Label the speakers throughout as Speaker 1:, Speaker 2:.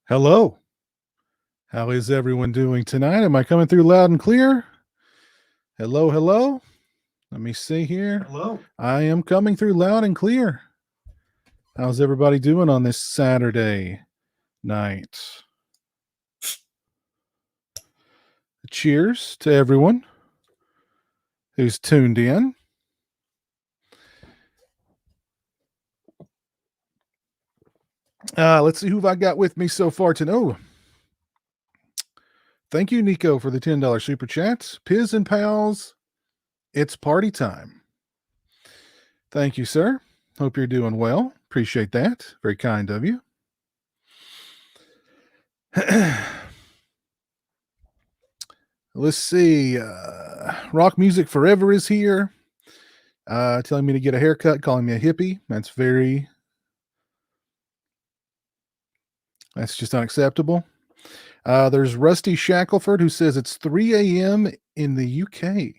Speaker 1: Hello. How is everyone doing tonight? Am I coming through loud and clear? Hello, hello. Let me see here.
Speaker 2: Hello.
Speaker 1: I am coming through loud and clear. How's everybody doing on this Saturday night? Cheers to everyone who's tuned in. Let's see who I got with me so far to know. Thank you, Nico, for the $10 super chats. Piz and pals, it's party time. Thank you, sir. Hope you're doing well. Appreciate that. Very kind of you. Let's see. Rock Music Forever is here. Telling me to get a haircut, calling me a hippie. That's just unacceptable. There's Rusty Shackelford who says it's 3 a.m. in the UK.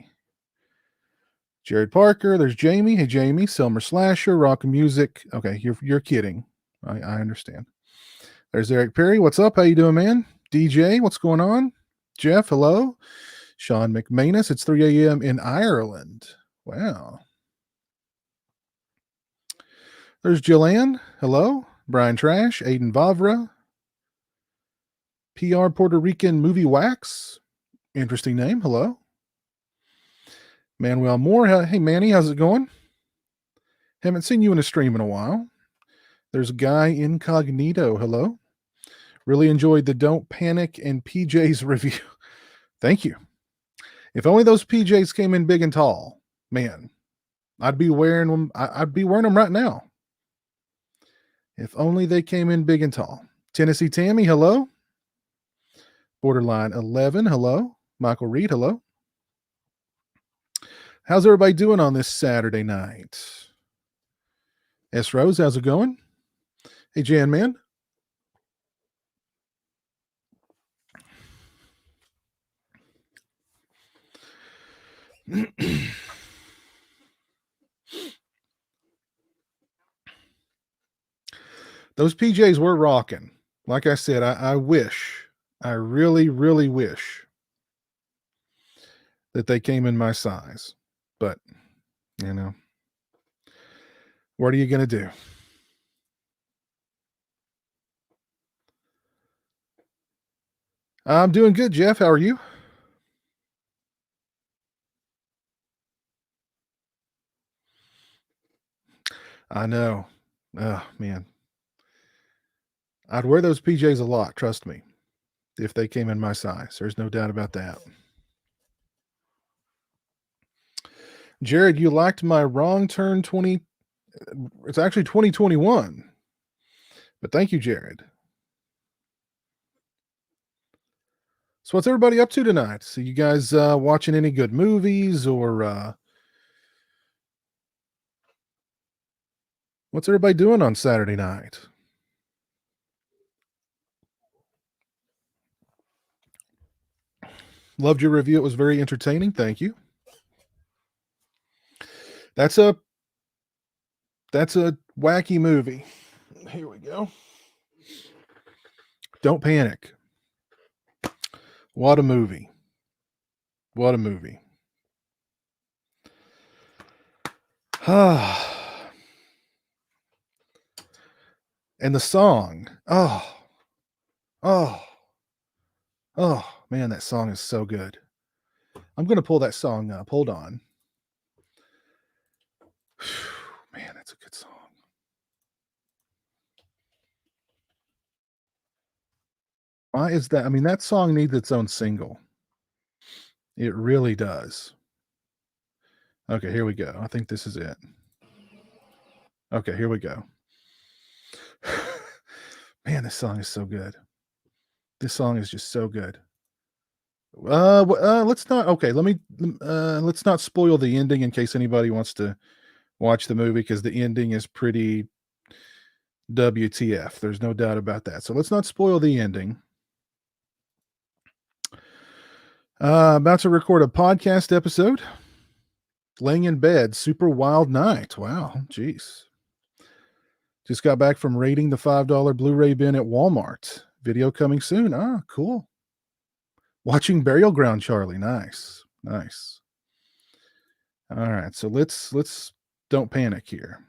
Speaker 1: Jared Parker. There's Jamie. Hey, Jamie. Selmer Slasher. Rock Music. Okay, you're kidding. I understand. There's Eric Perry. What's up? How you doing, man? DJ, what's going on? Jeff, hello. Sean McManus. It's 3 a.m. in Ireland. Wow. There's Jillian. Hello. Brian Trash. Aiden Vavra. PR Puerto Rican Movie Wax. Interesting name. Hello. Manuel Moore. Hey, Manny, how's it going? Haven't seen you in a stream in a while. There's Guy Incognito. Hello. Really enjoyed the Don't Panic and PJs review. Thank you. If only those PJs came in big and tall, man, I'd be wearing them. I'd be wearing them right now. If only they came in big and tall. Tennessee Tammy, hello. Borderline 11, hello. Michael Reed, hello. How's everybody doing on this Saturday night? S. Rose, how's it going? Hey, Jan Man. Those PJs were rocking. Like I said, I really, really wish that they came in my size. But, you know, what are you going to do? I'm doing good, Jeff. How are you? I know. Oh, man. I'd wear those PJs a lot, trust me, if they came in my size. There's no doubt about that. Jared, you liked my wrong turn 20. It's actually 2021. But thank you, Jared. So what's everybody up to tonight? So you guys watching any good movies or what's everybody doing on Saturday night? Loved your review. It was very entertaining. Thank you. That's a wacky movie. Here we go. Don't Panic. What a movie. What a movie. And the song. Oh, man, that song is so good. I'm going to pull that song up. Hold on. Man, that's a good song. Why is that? I mean, that song needs its own single. It really does. Okay, here we go. I think this is it. Okay, here we go. Man, this song is so good. This song is just so good. Let's not. Okay, let's not spoil the ending in case anybody wants to watch the movie because the ending is pretty WTF. There's no doubt about that. So let's not spoil the ending. About to record a podcast episode. Laying in bed, super wild night. Wow, jeez. Just got back from raiding the $5 Blu-ray bin at Walmart. Video coming soon. Ah, cool. Watching Burial Ground, Charlie. Nice. Nice. All right. So let's don't panic here.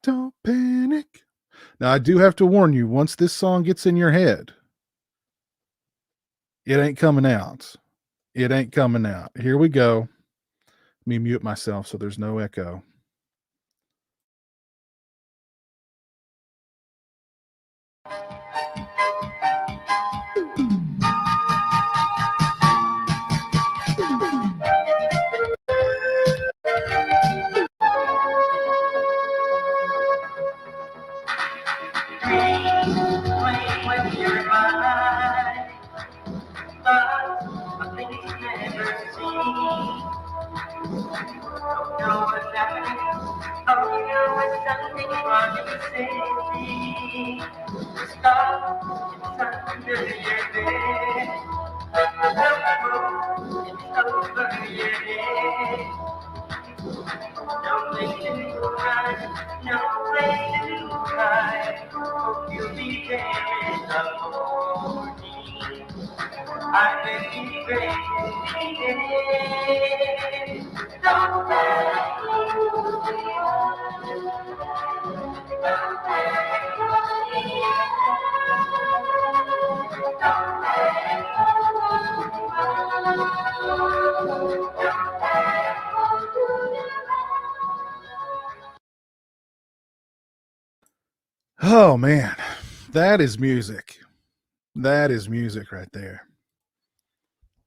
Speaker 1: Don't panic. Now I do have to warn you, once this song gets in your head, it ain't coming out. It ain't coming out. Here we go. Let me mute myself so there's no echo. Oh man, that is music. That is music right there.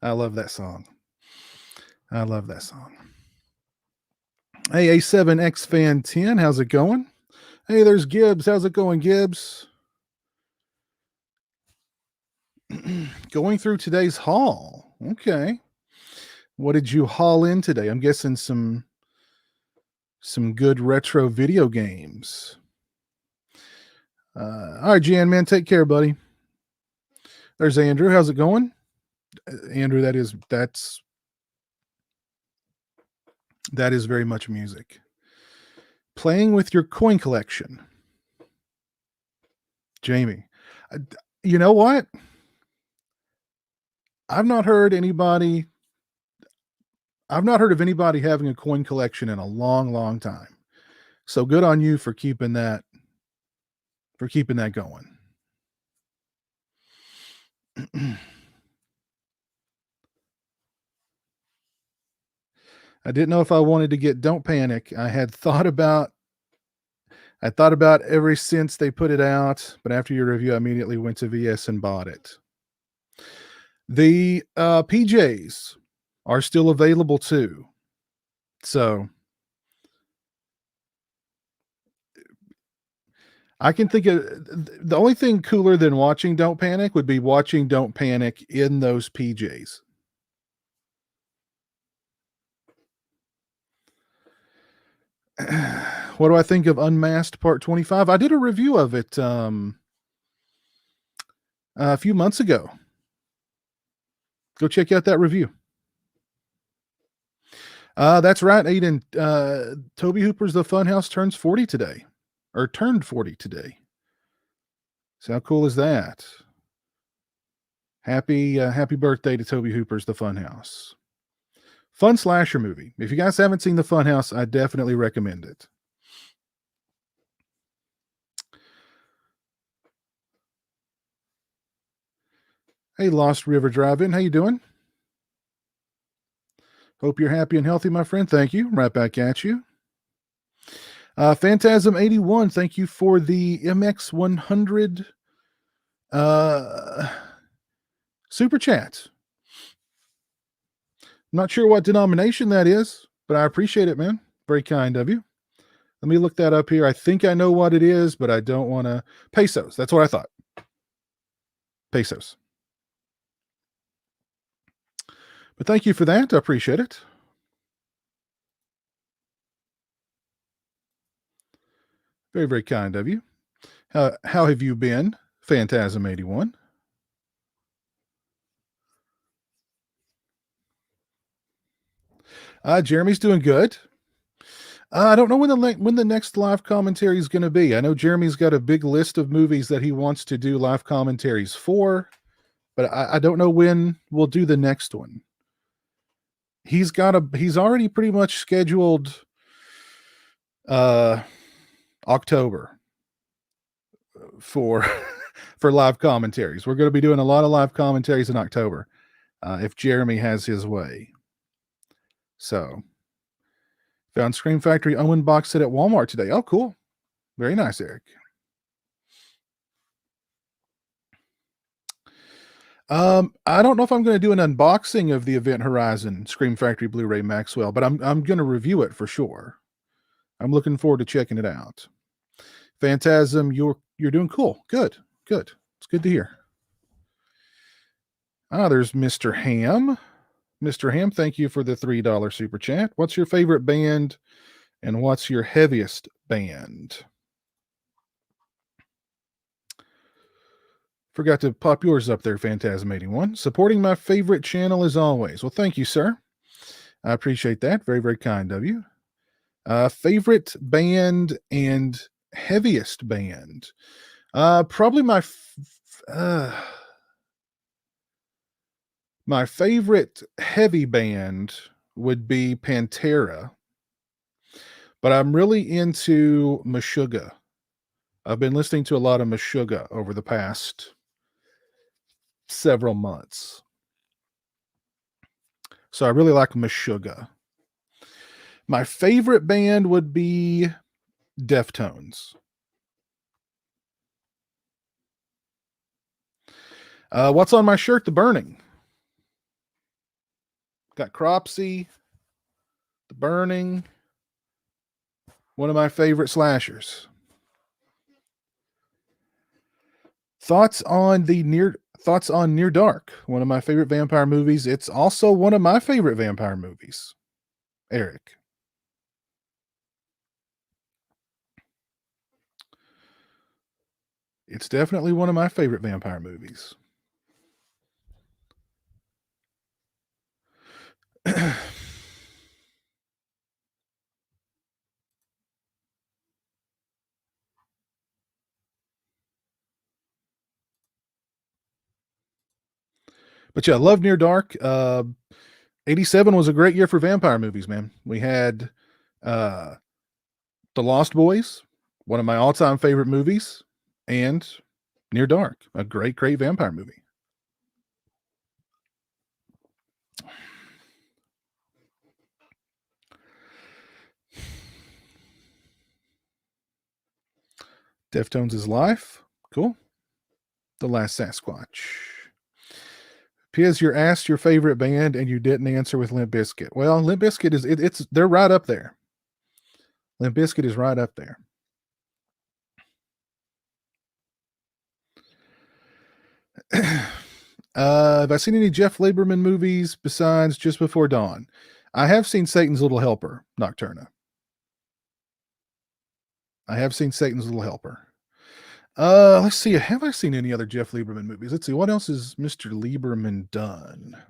Speaker 1: I love that song. I love that song. Hey, A7X Fan 10, how's it going? Hey, there's Gibbs. How's it going, Gibbs? Going through today's haul. Okay. What did you haul in today? I'm guessing some good retro video games. All right, Jan, man, take care, buddy. There's Andrew. How's it going? Andrew, that is very much music. Playing with your coin collection. Jamie, you know what? I've not heard of anybody having a coin collection in a long, long time. So good on you for keeping that going. I didn't know if I wanted to get Don't Panic. I thought about ever since they put it out, but after your review, I immediately went to VS and bought it. The PJs are still available too. So I can think of the only thing cooler than watching Don't Panic would be watching Don't Panic in those PJs. What do I think of Unmasked Part 25? I did a review of it a few months ago. Go check out that review. That's right, Aiden. Toby Hooper's The Funhouse turned 40 today. So how cool is that? Happy birthday to Toby Hooper's The Funhouse. Fun slasher movie. If you guys haven't seen The Funhouse, I definitely recommend it. Hey, Lost River Drive-In, how you doing? Hope you're happy and healthy, my friend. Thank you. Right back at you. Phantasm81, thank you for the MX100 super chat. I'm not sure what denomination that is, but I appreciate it, man. Very kind of you. Let me look that up here. I think I know what it is, but I don't want to. Pesos. That's what I thought. Pesos. But thank you for that. I appreciate it. Very, very kind of you. How have you been, Phantasm81? Jeremy's doing good. I don't know when the next live commentary is going to be. I know Jeremy's got a big list of movies that he wants to do live commentaries for, but I don't know when we'll do the next one. He's already pretty much scheduled October for for live commentaries. We're going to be doing a lot of live commentaries in October if Jeremy has his way. So, found Scream Factory Owen box set at Walmart today. Oh, cool. Very nice, Eric. I don't know if I'm going to do an unboxing of the Event Horizon Scream Factory Blu-ray Maxwell, but I'm going to review it for sure. I'm looking forward to checking it out. Phantasm, you're doing cool. Good. It's good to hear. There's Mr. Ham. Mr. Ham, thank you for the $3 super chat. What's your favorite band and what's your heaviest band? Forgot to pop yours up there, Phantasm81. Supporting my favorite channel as always. Well, thank you, sir. I appreciate that. Very, very kind of you. Favorite band and heaviest band. Probably my favorite heavy band would be Pantera, but I'm really into Meshuggah. I've been listening to a lot of Meshuggah over the past several months. So I really like Meshuggah. My favorite band would be Deftones. What's on my shirt? The Burning. Got Cropsy, The Burning. One of my favorite slashers. Thoughts on Near Dark, one of my favorite vampire movies. It's also one of my favorite vampire movies. Eric. It's definitely one of my favorite vampire movies. But yeah, I love Near Dark. 87 was a great year for vampire movies, man. We had The Lost Boys, one of my all-time favorite movies, and Near Dark, a great vampire movie. Deftones is Life. Cool. The Last Sasquatch. Piers, you're asked your favorite band and you didn't answer with Limp Bizkit. Well, Limp Bizkit is they're right up there. Limp Bizkit is right up there. Have I seen any Jeff Lieberman movies besides Just Before Dawn? I have seen Satan's Little Helper, Nocturna. I have seen Satan's Little Helper. Let's see. Have I seen any other Jeff Lieberman movies? Let's see. What else has Mr. Lieberman done?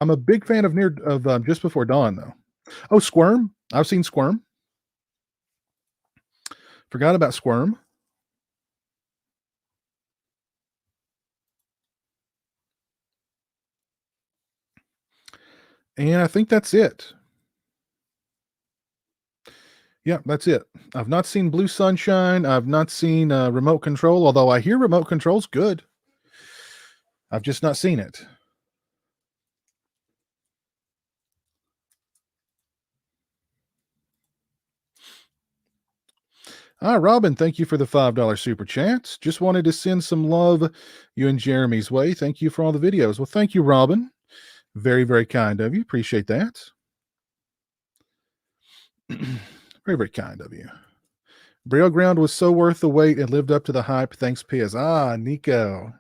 Speaker 1: I'm a big fan of Just Before Dawn, though. Oh, Squirm. I've seen Squirm. Forgot about Squirm. And I think that's it. Yeah, that's it. I've not seen Blue Sunshine. I've not seen Remote Control, although I hear Remote Control's good. I've just not seen it. Robin, thank you for the $5 super chat. Just wanted to send some love you and Jeremy's way. Thank you for all the videos. Well, thank you, Robin. Very, very kind of you. Appreciate that. Very, very kind of you. Burial Ground was so worth the wait and lived up to the hype. Thanks, Piers. Nico.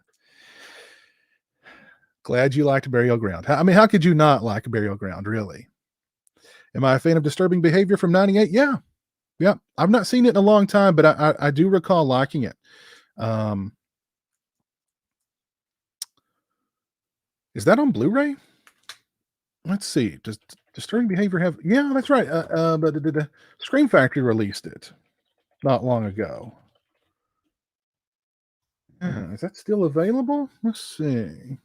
Speaker 1: Glad you liked Burial Ground. I mean, how could you not like Burial Ground, really? Am I a fan of Disturbing Behavior from 98? Yeah. Yeah. I've not seen it in a long time, but I do recall liking it. Is that on Blu-ray? Let's see. Disturbing behavior have yeah, that's right. But the Scream Factory released it not long ago. Is that still available? Let's see.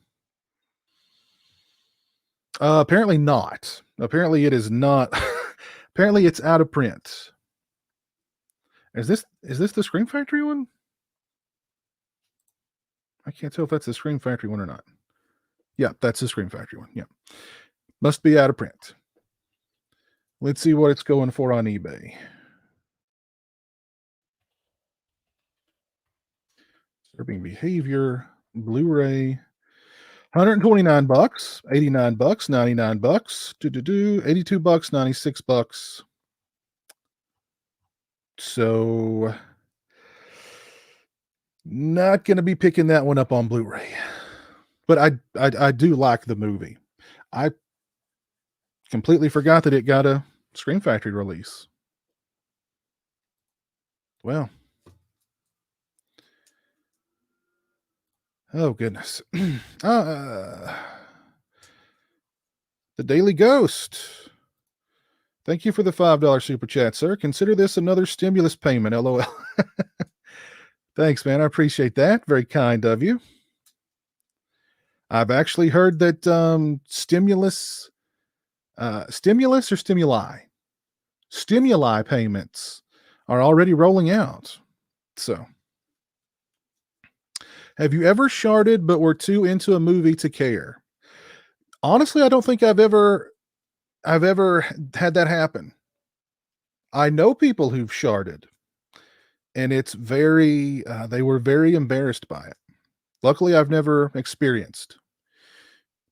Speaker 1: Apparently not. Apparently it is not. Apparently it's out of print. Is this the Scream Factory one? I can't tell if that's the Scream Factory one or not. Yeah, that's the Scream Factory one. Yeah. Must be out of print. Let's see what it's going for on eBay. Disturbing behavior, Blu-ray, $129, $89, $99, $82, $96. So not going to be picking that one up on Blu-ray. But I do like the movie. I completely forgot that it got a Scream Factory release. Well, oh goodness. The Daily Ghost. Thank you for the $5 super chat, sir. Consider this another stimulus payment. LOL. Thanks, man. I appreciate that. Very kind of you. I've actually heard that stimulus or stimuli payments are already rolling out. So, have you ever sharded but were too into a movie to care? Honestly, I don't think I've ever had that happen. I know people who've sharded, and it's very they were very embarrassed by it. Luckily, I've never experienced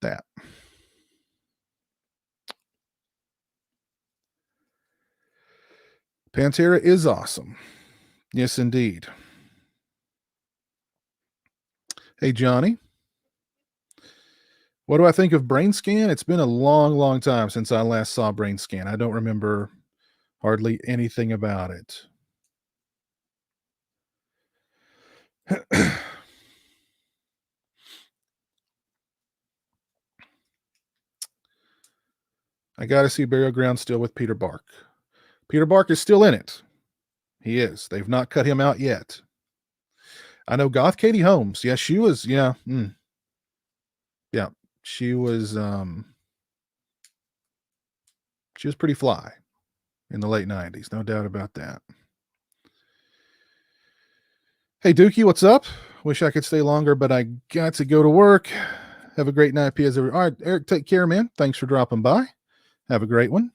Speaker 1: that. Pantera is awesome. Yes, indeed. Hey, Johnny. What do I think of Brain Scan? It's been a long, long time since I last saw Brain Scan. I don't remember hardly anything about it. I got to see Burial Ground still with Peter Bark. Peter Bark is still in it. He is. They've not cut him out yet. I know Goth Katie Holmes. Yeah, she was. Yeah. Yeah. She was pretty fly in the late 90s. No doubt about that. Hey, Dookie, what's up? Wish I could stay longer, but I got to go to work. Have a great night, Piers. All right, Eric, take care, man. Thanks for dropping by. Have a great one.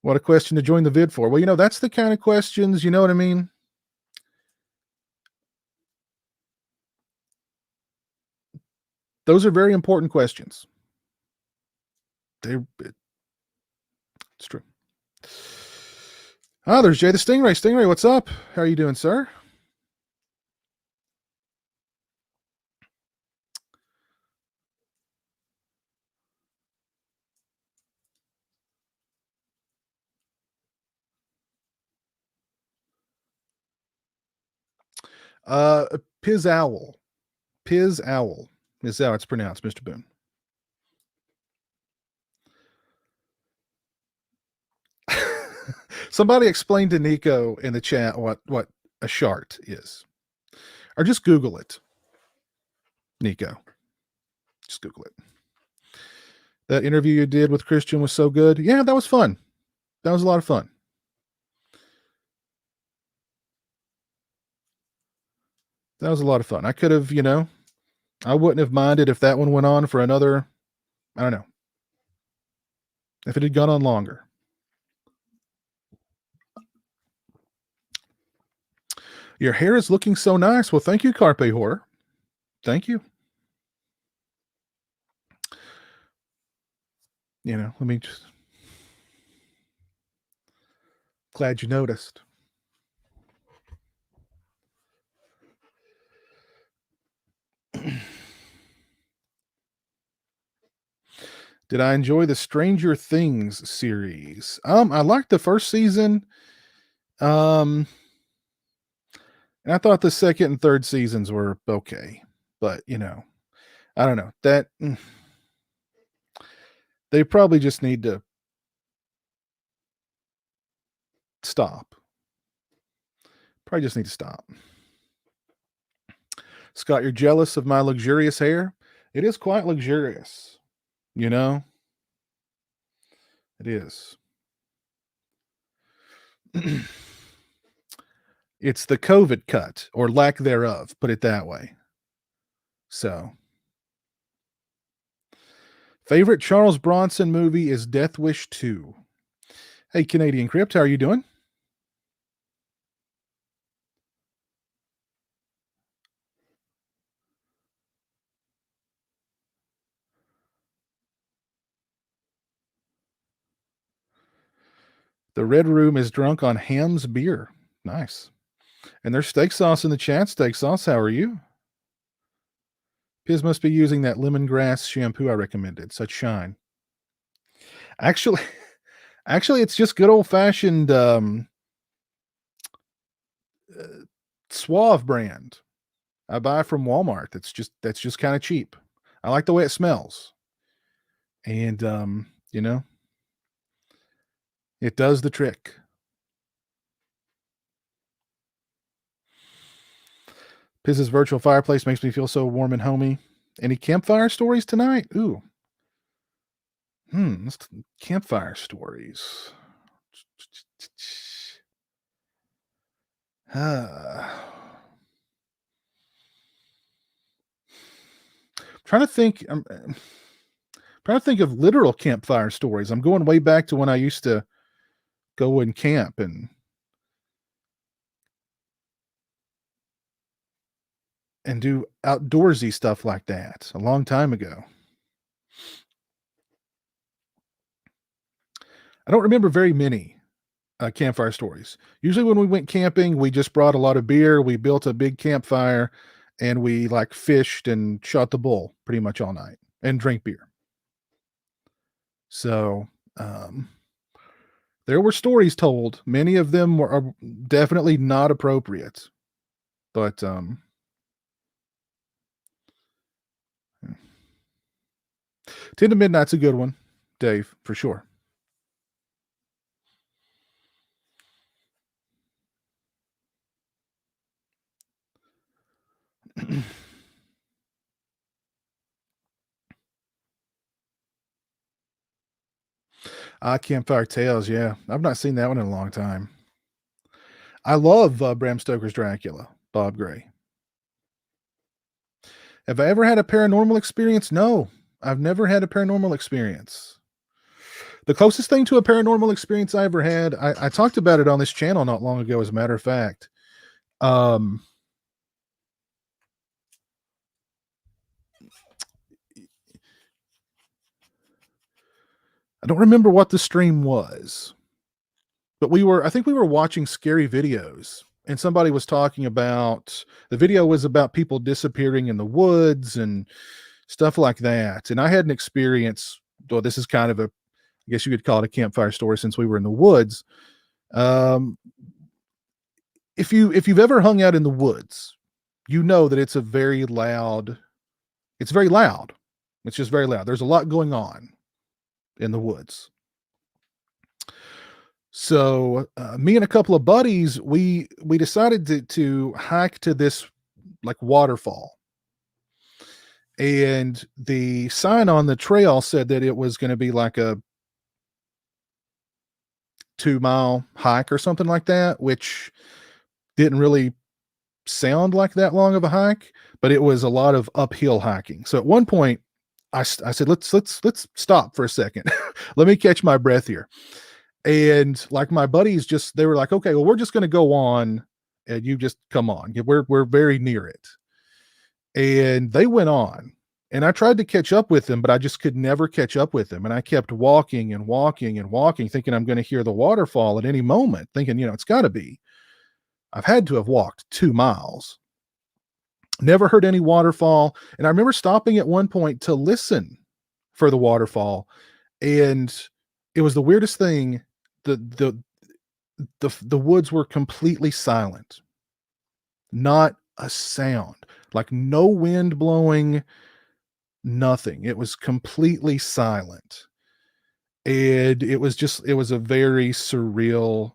Speaker 1: What a question to join the vid for. Well, that's the kind of questions, you know what I mean? Those are very important questions. It's true. Oh, there's Jay the Stingray. Stingray, what's up? How are you doing, sir? Pizowell. Pizowell is how it's pronounced, Mr. Boone. Somebody explain to Nico in the chat what a shart is. Or just Google it. Nico. Just Google it. That interview you did with Christian was so good. Yeah, that was fun. That was a lot of fun. That was a lot of fun. I could have, I wouldn't have minded if that one went on for another, I don't know, if it had gone on longer. Your hair is looking so nice. Well, thank you, Carpe Horror. Thank you. Let me just. Glad you noticed. Did I enjoy the Stranger Things series? I liked the first season. And I thought the second and third seasons were okay. But, I don't know. That They probably just need to stop. Probably just need to stop. Scott, you're jealous of my luxurious hair? It is quite luxurious, you know? It is. It's the COVID cut or lack thereof, put it that way. So, favorite Charles Bronson movie is Death Wish 2. Hey, Canadian Crypt, how are you doing? The Red Room is drunk on Ham's beer. Nice. And there's steak sauce in the chat. Steak sauce, how are you? Piz must be using that lemongrass shampoo I recommended. Such shine. Actually, actually, it's just good old fashioned Suave brand. I buy from Walmart. That's just kind of cheap. I like the way it smells, and you know, it does the trick. Piz's virtual fireplace makes me feel so warm and homey. Any campfire stories tonight? Ooh. Campfire stories. Trying to think. I'm trying to think of literal campfire stories. I'm going way back to when I used to go and camp and do outdoorsy stuff like that a long time ago. I don't remember very many campfire stories. Usually, when we went camping, we just brought a lot of beer. We built a big campfire, and we like fished and shot the bull pretty much all night and drank beer. So there were stories told. Many of them are definitely not appropriate, but 10 to Midnight's a good one, Dave, for sure. Campfire Tales, yeah. I've not seen that one in a long time. I love Bram Stoker's Dracula, Bob Gray. Have I ever had a paranormal experience? No, I've never had a paranormal experience. The closest thing to a paranormal experience I ever had, I talked about it on this channel not long ago, as a matter of fact. I don't remember what the stream was, but I think we were watching scary videos, and somebody was talking about, the video was about people disappearing in the woods and stuff like that. And I had an experience. Well, this is kind of I guess you could call it a campfire story, since we were in the woods. If you've ever hung out in the woods, you know that it's very loud. It's just very loud. There's a lot going on in the woods. So me and a couple of buddies, we decided to hike to this like waterfall. And the sign on the trail said that it was going to be like a 2-mile hike or something like that, which didn't really sound like that long of a hike, but it was a lot of uphill hiking. So at one point I said, let's stop for a second. Let me catch my breath here. And like my buddies they were like, okay, well, we're just going to go on and you just come on. We're very near it. And they went on, and I tried to catch up with them, but I just could never catch up with them. And I kept walking and walking and walking, thinking I'm going to hear the waterfall at any moment, thinking, it's got to be. I've had to have walked 2 miles. Never heard any waterfall. And I remember stopping at one point to listen for the waterfall. And it was the weirdest thing. The woods were completely silent. Not a sound. Like no wind blowing, nothing. It was completely silent. And it was a very surreal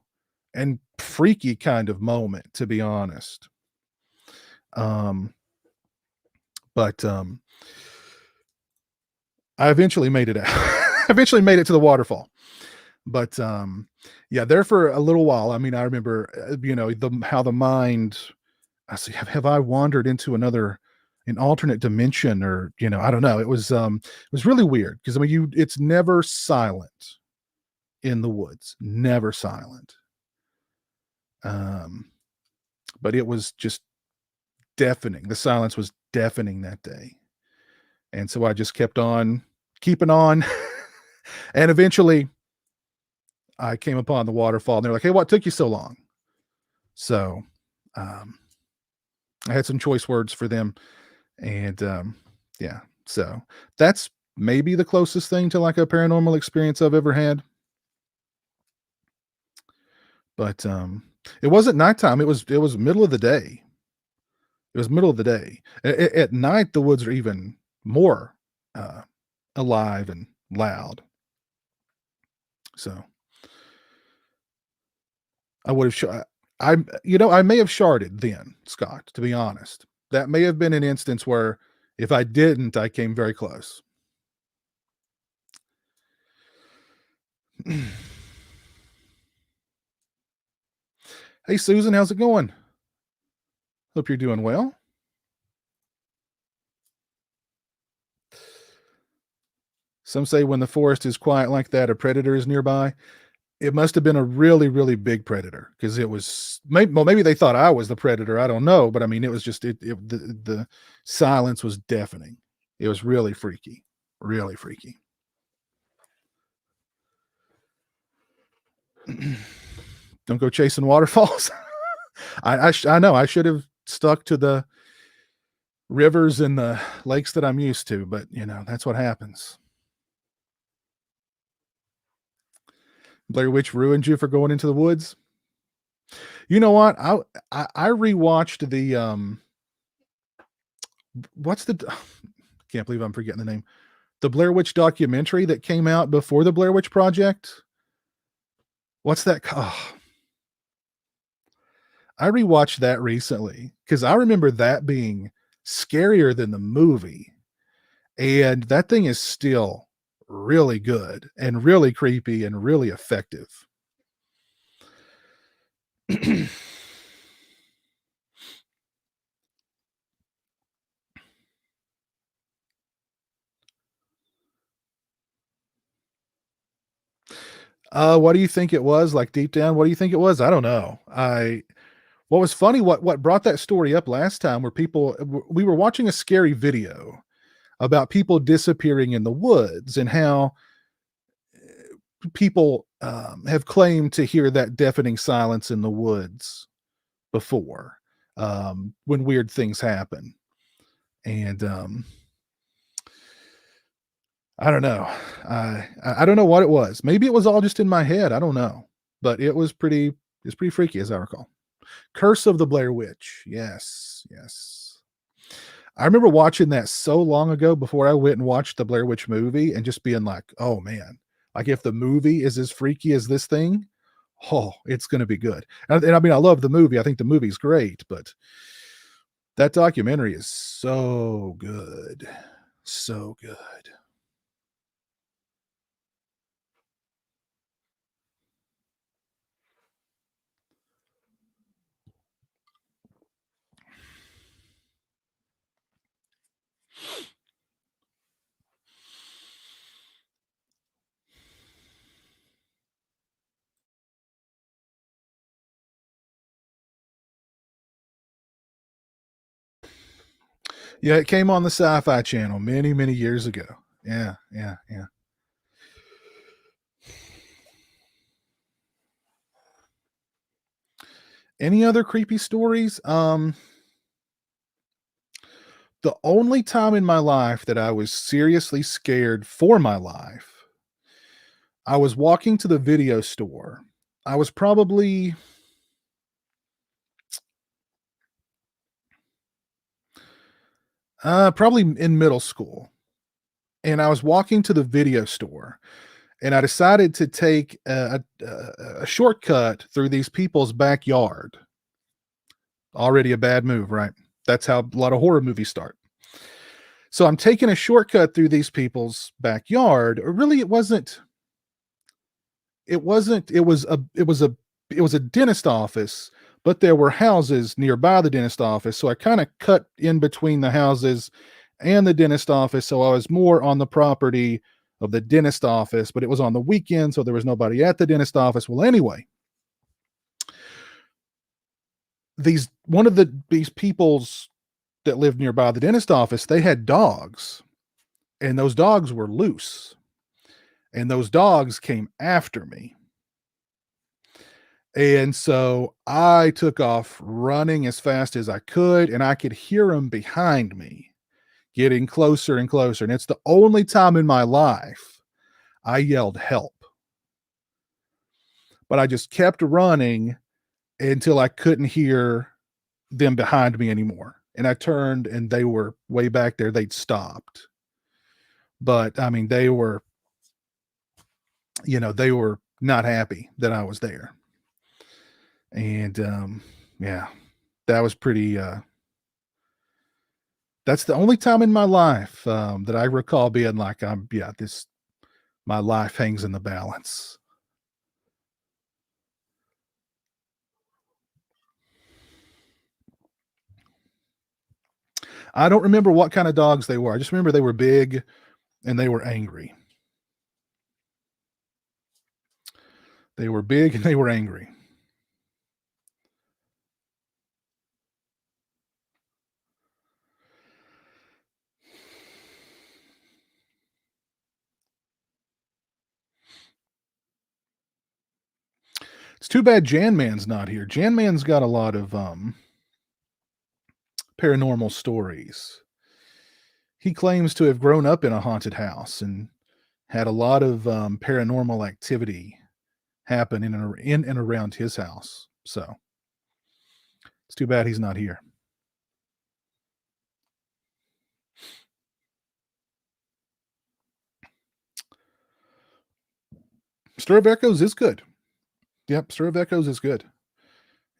Speaker 1: and freaky kind of moment, to be honest. Um, but I eventually made it out. I eventually made it to the waterfall. But yeah, there for a little while. I mean, I remember, the how the mind, I see, have I wandered into an alternate dimension, or, I don't know. It was really weird because, I mean, it's never silent in the woods, never silent. Um, but it was just deafening. The silence was deafening that day. And so I just kept on keeping on. And eventually I came upon the waterfall, and they're like, "Hey, what took you so long?" So, um, I had some choice words for them, and yeah, so that's maybe the closest thing to like a paranormal experience I've ever had. But it wasn't nighttime. It was middle of the day. It was middle of the day. At night, the woods are even more uh, alive and loud. So I would have. I may have sharded then, Scott. To be honest, that may have been an instance where if I didn't, I came very close. Hey, Susan, how's it going? Hope you're doing well. Some say when the forest is quiet like that, a predator is nearby. It must have been a really, really big predator because it was maybe they thought I was the predator. I don't know, but I mean, it was just the silence was deafening. It was really freaky, really freaky. Don't go chasing waterfalls. I know I should have stuck to the rivers and the lakes that I'm used to, but that's what happens. Blair Witch ruined you for going into the woods. You know what? I rewatched the what's the can't believe I'm forgetting the name. The Blair Witch documentary that came out before the Blair Witch Project. What's that? Oh, I rewatched that recently because I remember that being scarier than the movie. And that thing is still really good and really creepy and really effective. What do you think it was? Like deep down, what do you think it was? I don't know. What was funny, what brought that story up last time were we were watching a scary video about people disappearing in the woods and how people have claimed to hear that deafening silence in the woods before, when weird things happen. And I don't know. I don't know what it was. Maybe it was all just in my head. I don't know, but it's pretty freaky as I recall. Curse of the Blair Witch. Yes, yes. I remember watching that so long ago before I went and watched the Blair Witch movie and just being like, "Oh man, like if the movie is as freaky as this thing, oh, it's going to be good." And I mean, I love the movie. I think the movie's great, but that documentary is so good. So good. Yeah, it came on the Sci-Fi Channel many, many years ago. Yeah, yeah, yeah. Any other creepy stories? The only time in my life that I was seriously scared for my life, I was walking to the video store. I was probably in middle school, and I was walking to the video store, and I decided to take a shortcut through these people's backyard. Already a bad move, right? That's how a lot of horror movies start. So I'm taking a shortcut through these people's backyard. Or really, it wasn't. It wasn't. It was a. It was a. It was a dentist office, but there were houses nearby the dentist office. So I kind of cut in between the houses and the dentist office. So I was more on the property of the dentist office, but it was on the weekend, so there was nobody at the dentist office. Well, anyway, these people's that lived nearby the dentist office, they had dogs, and those dogs were loose, and those dogs came after me. And so I took off running as fast as I could, and I could hear them behind me getting closer and closer. And it's the only time in my life I yelled help. But I just kept running until I couldn't hear them behind me anymore. And I turned and they were way back there. They'd stopped. But I mean, they were not happy that I was there. And yeah, that was pretty that's the only time in my life that I recall being like, my life hangs in the balance. I don't remember what kind of dogs they were. I just remember they were big and they were angry. They were big and they were angry. It's too bad Jan Man's not here. Jan Man's got a lot of paranormal stories. He claims to have grown up in a haunted house and had a lot of paranormal activity happen in and around his house. So it's too bad he's not here. Stir of Echoes is good. Yep, Stir of Echoes is good.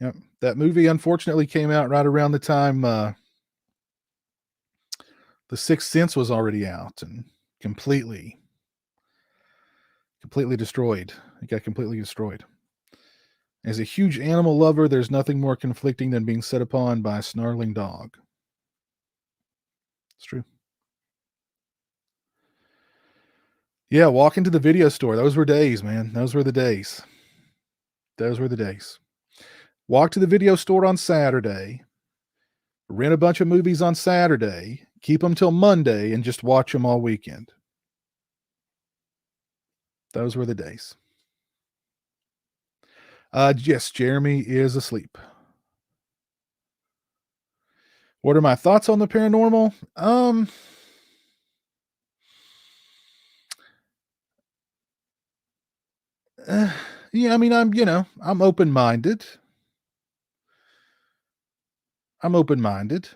Speaker 1: Yep, that movie unfortunately came out right around the time The Sixth Sense was already out and completely destroyed. It got completely destroyed. As a huge animal lover, there's nothing more conflicting than being set upon by a snarling dog. It's true. Yeah, walk into the video store. Those were days, man. Those were the days. Those were the days. Walk to the video store on Saturday, rent a bunch of movies on Saturday, keep them till Monday, and just watch them all weekend. Those were the days. Yes, Jeremy is asleep. What are my thoughts on the paranormal? Yeah, I mean, I'm open-minded. I'm open-minded.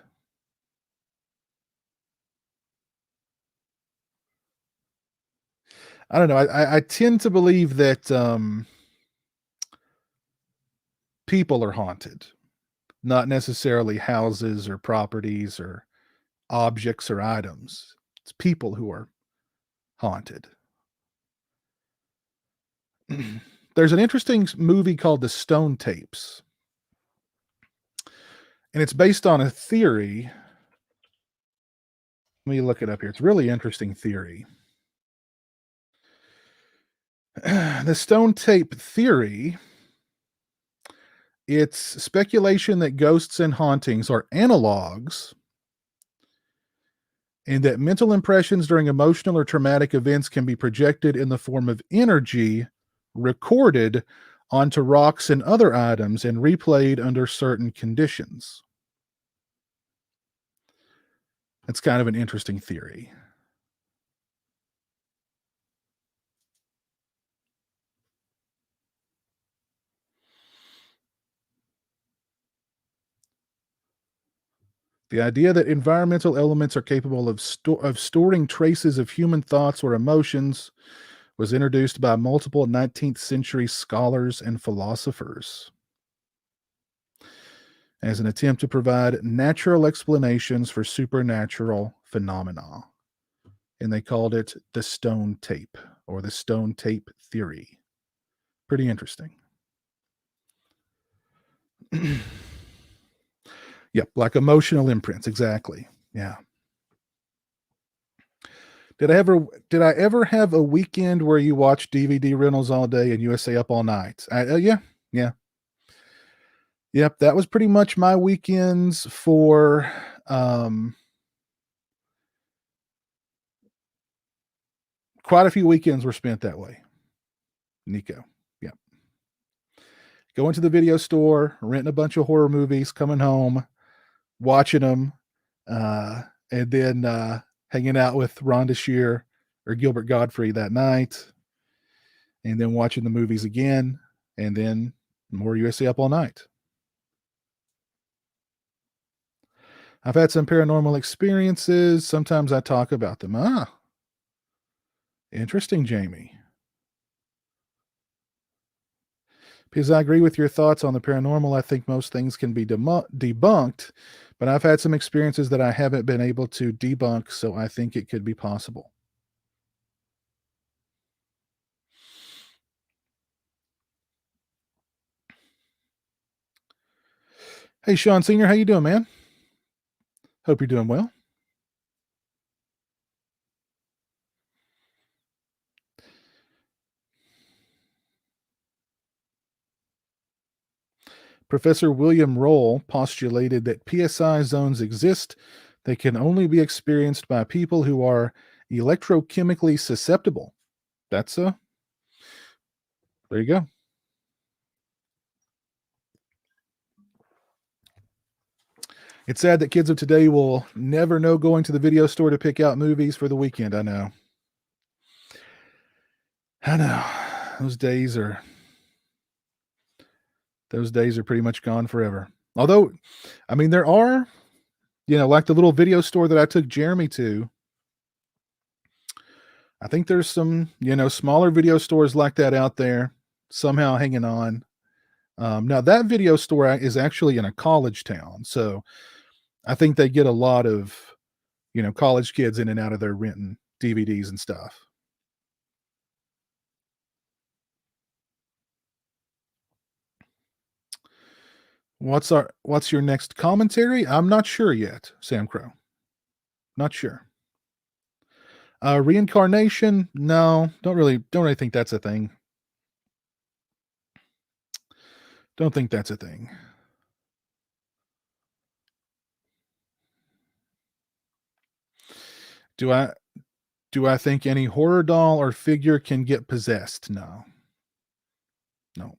Speaker 1: I don't know. I tend to believe that people are haunted, not necessarily houses or properties or objects or items. It's people who are haunted. There's an interesting movie called The Stone Tapes, and it's based on a theory. Let me look it up here. It's a really interesting theory. The stone tape theory, it's speculation that ghosts and hauntings are analogs and that mental impressions during emotional or traumatic events can be projected in the form of energy recorded onto rocks and other items and replayed under certain conditions. It's kind of an interesting theory. The idea that environmental elements are capable of storing traces of human thoughts or emotions, was introduced by multiple 19th century scholars and philosophers as an attempt to provide natural explanations for supernatural phenomena. And they called it the stone tape or the stone tape theory. Pretty interesting. Yep, like emotional imprints, exactly. Yeah. Did I ever have a weekend where you watch DVD rentals all day and USA Up All Night? Yeah, yeah. Yep, that was pretty much my weekends for quite a few weekends were spent that way. Nico. Yep. Going to the video store, renting a bunch of horror movies, coming home, watching them, and then hanging out with Rhonda Shear or Gilbert Godfrey that night, and then watching the movies again, and then more USA Up All Night. I've had some paranormal experiences. Sometimes I talk about them. Interesting, Jamie. Because I agree with your thoughts on the paranormal. I think most things can be debunked, but I've had some experiences that I haven't been able to debunk, so I think it could be possible. Hey, Sean Senior, how you doing, man? Hope you're doing well. Professor William Roll postulated that PSI zones exist. They can only be experienced by people who are electrochemically susceptible. That's there you go. It's sad that kids of today will never know going to the video store to pick out movies for the weekend. I know. Those days are pretty much gone forever. Although, I mean, there are, like the little video store that I took Jeremy to. I think there's some, smaller video stores like that out there somehow hanging on. Now that video store is actually in a college town. So I think they get a lot of, college kids in and out of there renting DVDs and stuff. What's your next commentary? I'm not sure yet, Sam Crow. Not sure. Reincarnation? No, don't really think that's a thing. Don't think that's a thing. Do I think any horror doll or figure can get possessed? No. No.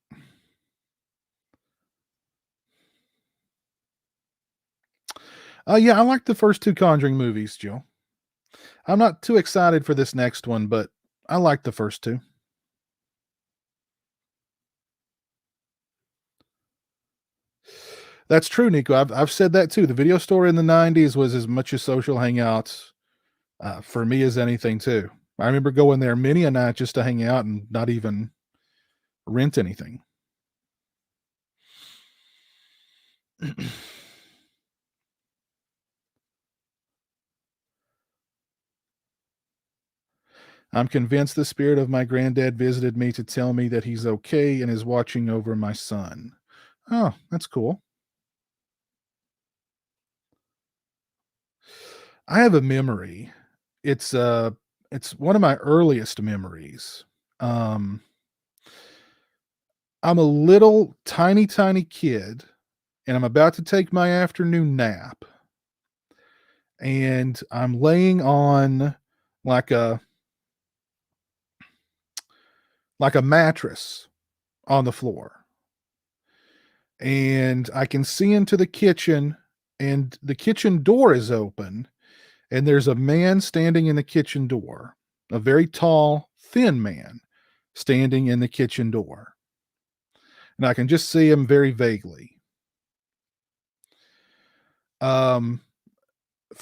Speaker 1: Yeah, I like the first two Conjuring movies, Jill. I'm not too excited for this next one, but I like the first two. That's true, Nico. I've said that too. The video store in the 90s was as much a social hangout for me as anything too. I remember going there many a night just to hang out and not even rent anything. I'm convinced the spirit of my granddad visited me to tell me that he's okay and is watching over my son. Oh, that's cool. I have a memory. It's one of my earliest memories. Um, I'm a little tiny kid and I'm about to take my afternoon nap. And I'm laying on like a mattress on the floor. And I can see into the kitchen and the kitchen door is open and there's a man standing in the kitchen door, a very tall, thin man standing in the kitchen door. And I can just see him very vaguely. For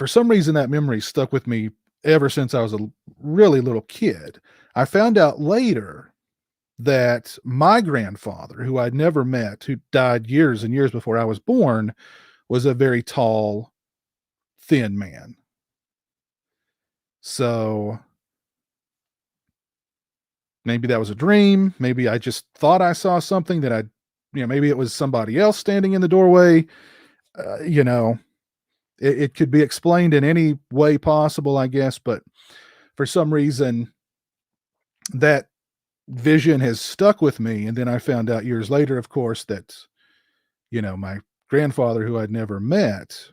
Speaker 1: some reason, that memory stuck with me ever since I was a really little kid. I found out later that my grandfather, who I'd never met, who died years and years before I was born, was a very tall, thin man. So maybe that was a dream. Maybe I just thought I saw something that maybe it was somebody else standing in the doorway. Uh, you know, it could be explained in any way possible, I guess. But for some reason, that vision has stuck with me. And then I found out years later, of course, that, my grandfather, who I'd never met,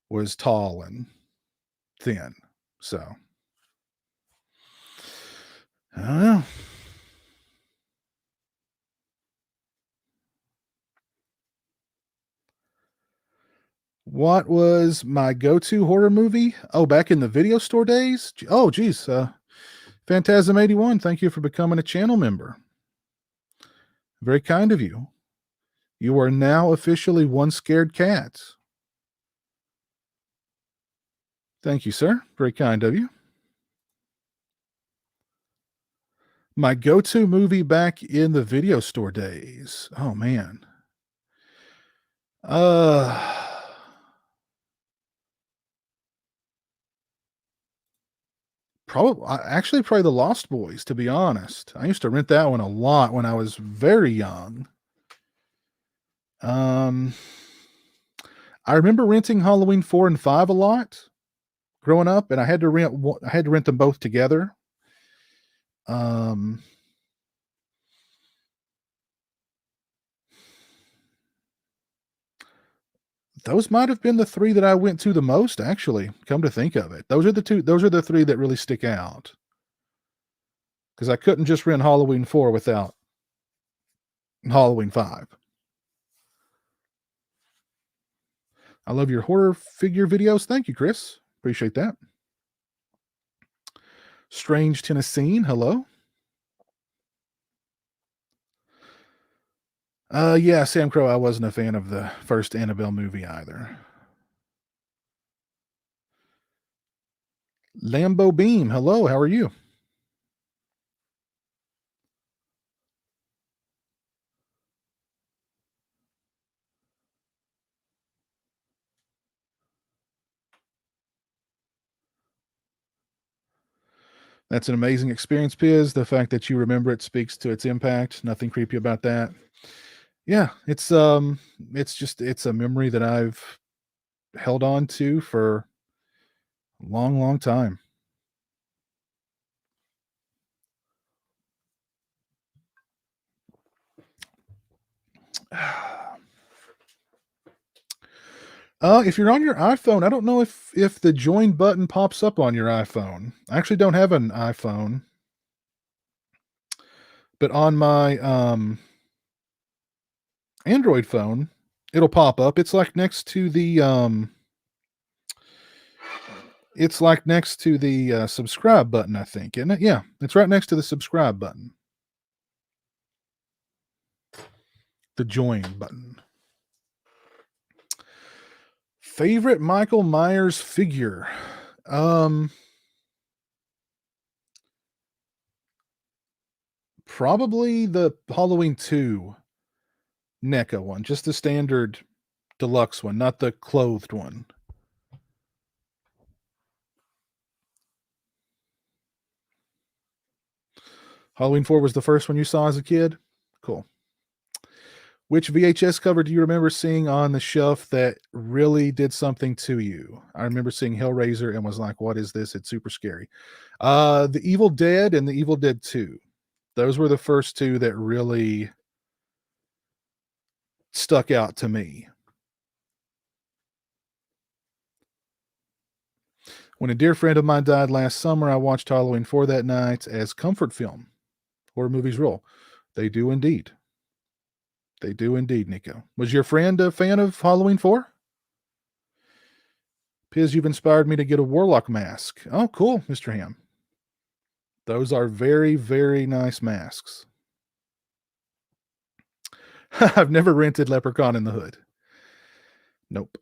Speaker 1: was tall and thin. So, I don't know. What was my go-to horror movie? Oh, back in the video store days? Oh, geez. Phantasm 81, thank you for becoming a channel member. Very kind of you. You are now officially one scared cat. Thank you, sir. Very kind of you. My go-to movie back in the video store days. Oh man. Uh probably The Lost Boys, to be honest. I used to rent that one a lot when I was very young. Um I remember renting Halloween 4 and 5 a lot growing up, and I had to rent them both together. Um those might have been the 3 that I went to the most, actually, come to think of it. Those are the 3 that really stick out, because I couldn't just rent Halloween 4 without Halloween 5. I love your horror figure videos. Thank you, Chris. Appreciate that. Strange Tennessee, hello. Yeah, Sam Crow, I wasn't a fan of the first Annabelle movie either. Lambo Beam, hello, how are you? That's an amazing experience, Piz. The fact that you remember it speaks to its impact. Nothing creepy about that. Yeah, it's a memory that I've held on to for a long, long time. If you're on your iPhone, I don't know if the join button pops up on your iPhone. I actually don't have an iPhone, but on my Android phone, it'll pop up. It's like next to the subscribe button, I think, isn't it? Yeah, it's right next to the subscribe button. The join button. Favorite Michael Myers figure? Probably the Halloween 2 NECA one, just the standard deluxe one, not the clothed one. Halloween 4 was the first one you saw as a kid? Cool. Which VHS cover do you remember seeing on the shelf that really did something to you? I remember seeing Hellraiser and was like, what is this? It's super scary. The Evil Dead and the Evil Dead 2. Those were the first 2 that really stuck out to me. When a dear friend of mine died last summer, I watched Halloween 4 that night as comfort film. Horror movies rule. They do indeed. They do indeed, Nico. Was your friend a fan of Halloween 4? Piz, you've inspired me to get a Warlock mask. Oh, cool, Mr. Ham. Those are very, very nice masks. I've never rented Leprechaun in the Hood. Nope.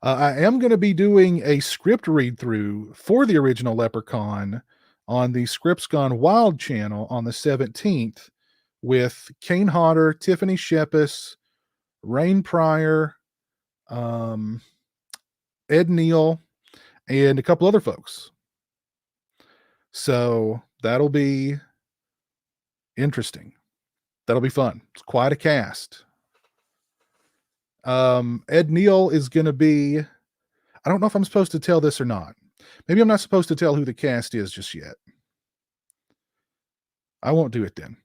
Speaker 1: I am going to be doing a script read through for the original Leprechaun on the Scripts Gone Wild channel on the 17th with Kane Hodder, Tiffany Shepis, Rain Pryor, um, Ed Neal, and a couple other folks. So that'll be interesting. That'll be fun. It's quite a cast. Ed Neal is going to be, I don't know if I'm supposed to tell this or not. Maybe I'm not supposed to tell who the cast is just yet. I won't do it then.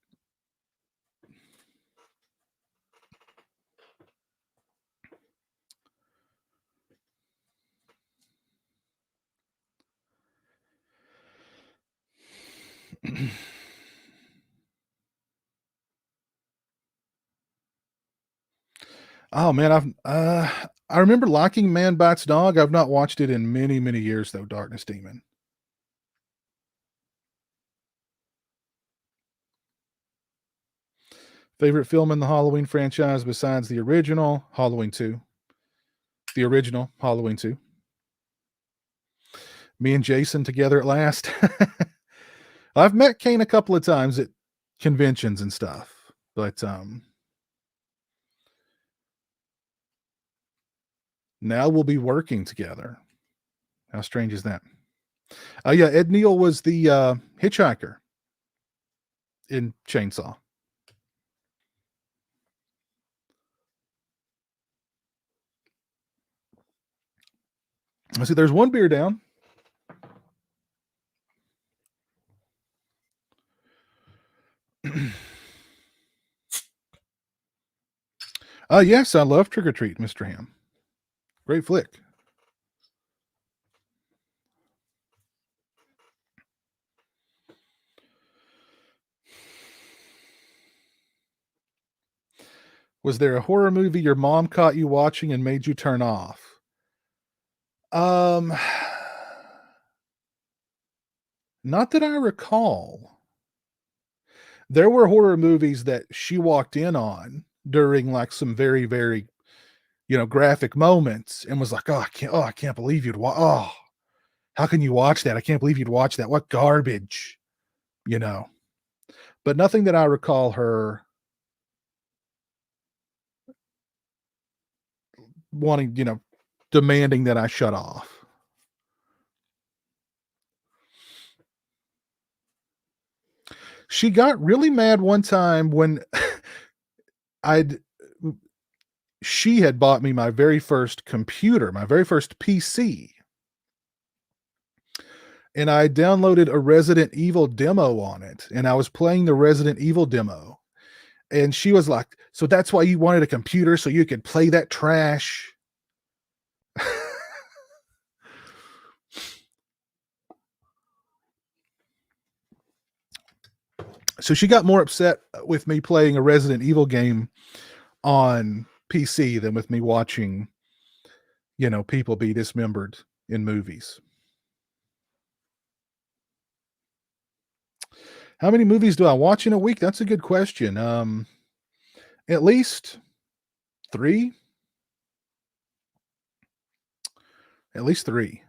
Speaker 1: Oh man, I remember liking Man Bites Dog. I've not watched it in many, many years though, Darkness Demon. Favorite film in the Halloween franchise besides the original, Halloween 2. The original, Halloween 2. Me and Jason together at last. I've met Kane a couple of times at conventions and stuff, but now we'll be working together. How strange is that? Yeah, Ed Neal was the hitchhiker in Chainsaw. I see there's one beer down. Yes, I love Trick or Treat, Mr. Ham. Great flick. Was there a horror movie your mom caught you watching and made you turn off? Um, not that I recall. There were horror movies that she walked in on during like some very, very, graphic moments and was like, I can't believe you'd how can you watch that? I can't believe you'd watch that. What garbage, you know. But nothing that I recall her wanting, demanding that I shut off. She got really mad one time when I'd she had bought me my very first computer, my very first PC. And I downloaded a Resident Evil demo on it, and I was playing the Resident Evil demo. And she was like, "So that's why you wanted a computer so you could play that trash?" So she got more upset with me playing a Resident Evil game on PC than with me watching, people be dismembered in movies. How many movies do I watch in a week? That's a good question. At least 3. At least 3.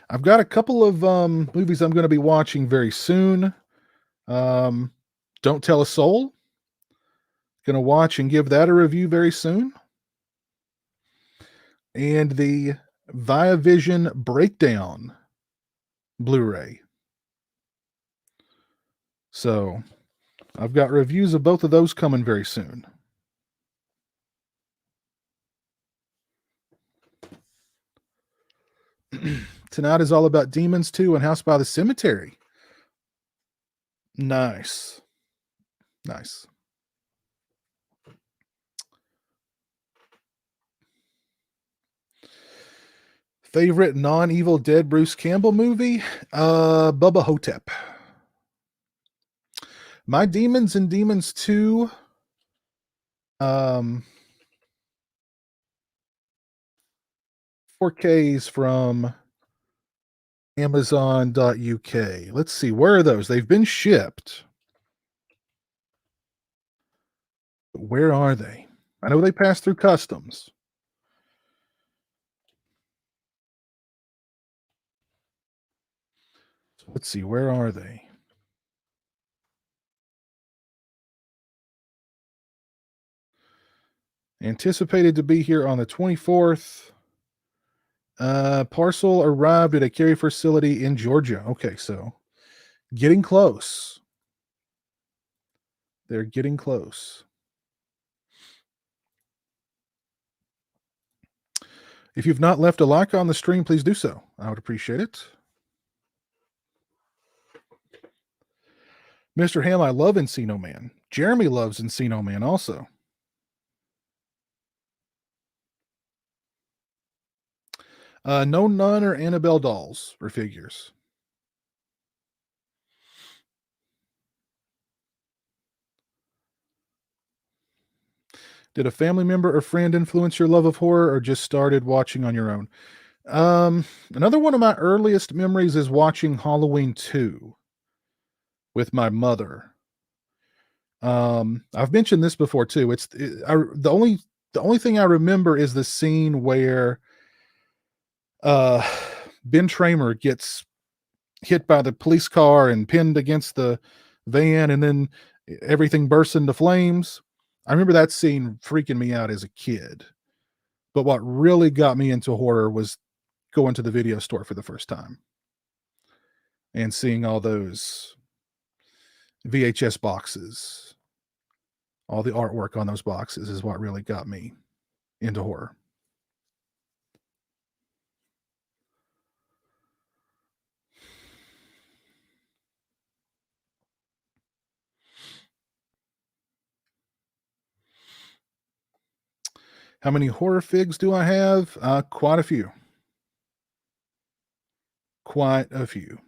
Speaker 1: I've got a couple of movies I'm going to be watching very soon. Don't Tell a Soul. Going to watch and give that a review very soon. And the Viavision Breakdown Blu-ray. So I've got reviews of both of those coming very soon. Tonight is all about Demons 2 and House by the Cemetery. Nice. Nice. Favorite non-Evil Dead Bruce Campbell movie? Bubba Hotep. My Demons and Demons 2. 4Ks from Amazon.uk. Let's see, where are those? They've been shipped. Where are they? I know they pass through customs. Let's see, where are they? Anticipated to be here on the 24th. Parcel arrived at a carrier facility in Georgia. Okay, so getting close. They're getting close. If you've not left a like on the stream, please do so. I would appreciate it. Mr. Ham, I love Encino Man. Jeremy loves Encino Man also. No Nun or Annabelle dolls or figures. Did a family member or friend influence your love of horror or just started watching on your own? Another one of my earliest memories is watching Halloween 2 with my mother. I've mentioned this before too. The only thing I remember is the scene where Ben Tramer gets hit by the police car and pinned against the van, and then everything bursts into flames. I remember that scene freaking me out as a kid. But what really got me into horror was going to the video store for the first time and seeing all those VHS boxes. All the artwork on those boxes is what really got me into horror. How many horror figs do I have? Quite a few. Quite a few.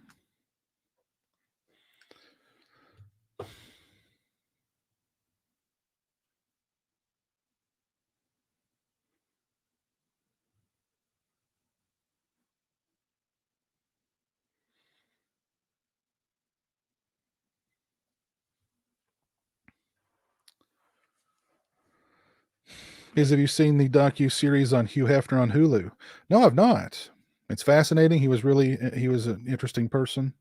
Speaker 1: Have you seen the docu-series on Hugh Hefner on Hulu? No, I've not. It's fascinating. He was an interesting person.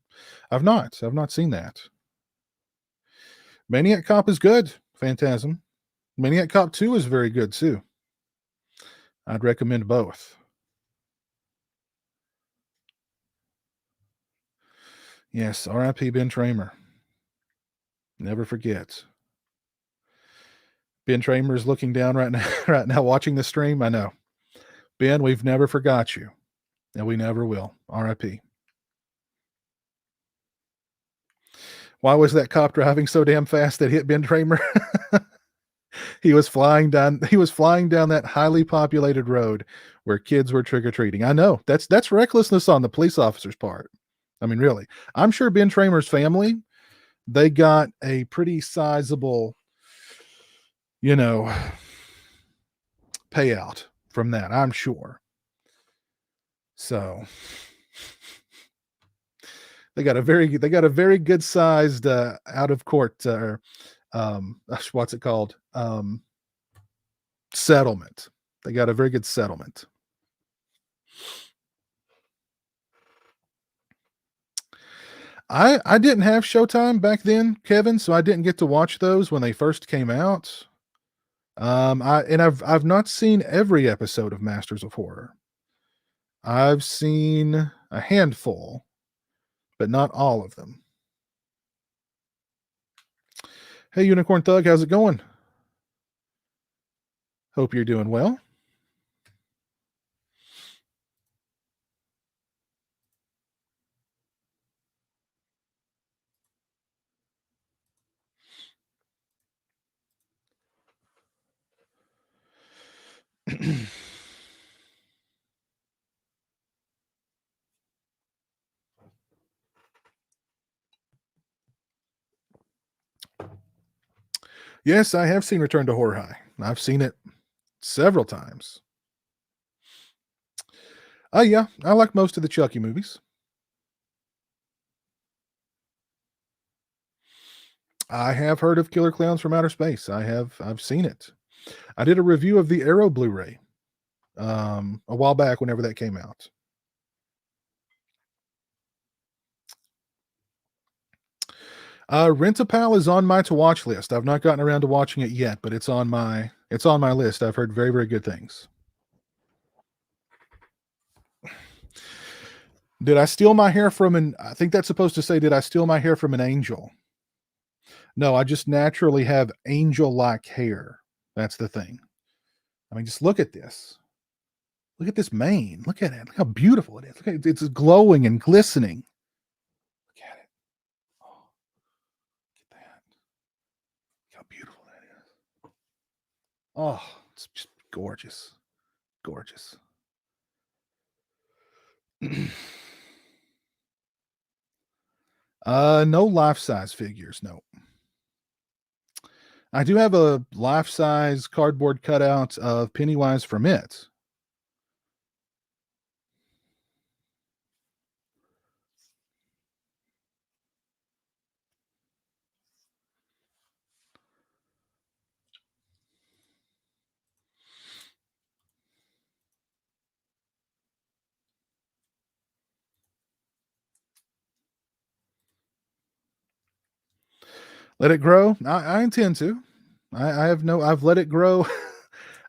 Speaker 1: I've not seen that. Maniac Cop is good. Phantasm. Maniac Cop 2 is very good too. I'd recommend both. Yes, R.I.P. Ben Tramer. Never forget. Ben Tramer is looking down right now, watching the stream. I know. Ben, we've never forgot you. And we never will. R.I.P. Why was that cop driving so damn fast that hit Ben Tramer? He was flying down that highly populated road where kids were trick-or-treating. I know. That's recklessness on the police officer's part. I mean, really. I'm sure Ben Tramer's family, they got a pretty sizable, payout from that, I'm sure. So they got a very good sized out of court what's it called? Settlement. They got a very good settlement. I didn't have Showtime back then, Kevin, so I didn't get to watch those when they first came out. I've not seen every episode of Masters of Horror. I've seen a handful, but not all of them. Hey, Unicorn Thug, how's it going? Hope you're doing well. Yes, I have seen Return to Horror High. I've seen it several times. Yeah, I like most of the Chucky movies. I have heard of Killer Clowns from Outer Space. I've seen it. I did a review of the Arrow Blu-ray a while back whenever that came out. Rent-A-Pal is on my to watch list. I've not gotten around to watching it yet, but it's on my list. I've heard very, very good things. Did I steal my hair from an I think that's supposed to say, did I steal my hair from an angel? No, I just naturally have angel-like hair. That's the thing. I mean, just look at this. Look at this mane. Look at it. Look how beautiful it is. Look at it. It's glowing and glistening. Look at it. Oh, look at that. Look how beautiful that is. Oh, it's just gorgeous. Gorgeous. No life-size figures, no. I do have a life-size cardboard cutout of Pennywise from It. Let it grow? I intend to. I've let it grow.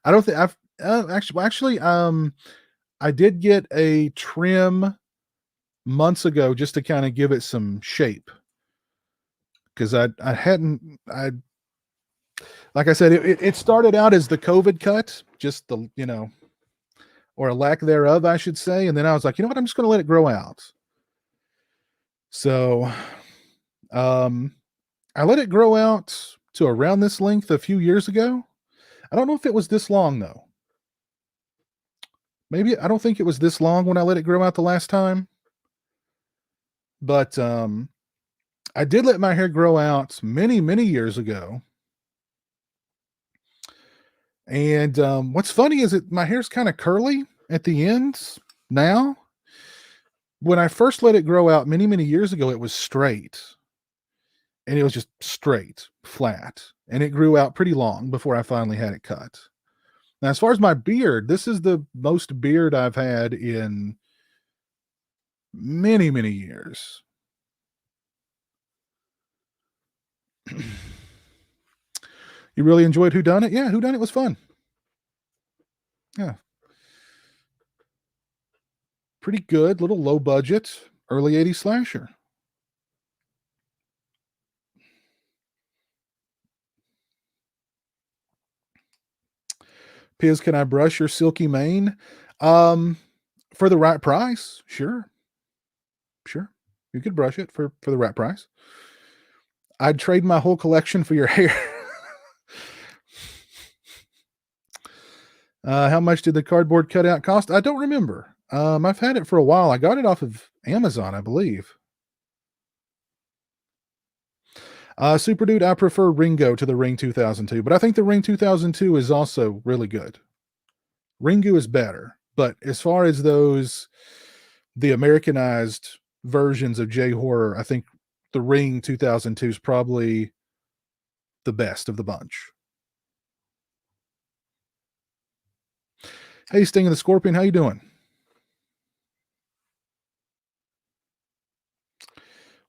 Speaker 1: I don't think I've I did get a trim months ago just to kind of give it some shape because I hadn't I like I said it started out as the COVID cut, just the or a lack thereof, I should say, and then I was like, you know what, I'm just going to let it grow out. So, um, I let it grow out to around this length a few years ago. I don't know if it was this long though. Maybe I don't think it was this long when I let it grow out the last time. But I did let my hair grow out many, many years ago. And what's funny is that my hair's kind of curly at the ends now. When I first let it grow out many, many years ago, it was straight. And it was just straight, flat. And it grew out pretty long before I finally had it cut. Now, as far as my beard, this is the most beard I've had in many, many years. You really enjoyed Who Done It? Yeah, Who Done It was fun. Yeah. Pretty good, little low budget, early 80s slasher. Piz, can I brush your silky mane? Um, for the right price, sure. Sure. You could brush it for the right price. I'd trade my whole collection for your hair. How much did the cardboard cutout cost? I don't remember. I've had it for a while. I got it off of Amazon, I believe. Super Dude, I prefer Ringo to the Ring 2002, but I think the Ring 2002 is also really good. Ringo is better, but as far as the Americanized versions of J horror, I think the Ring 2002 is probably the best of the bunch. Hey, Sting of the Scorpion, how you doing?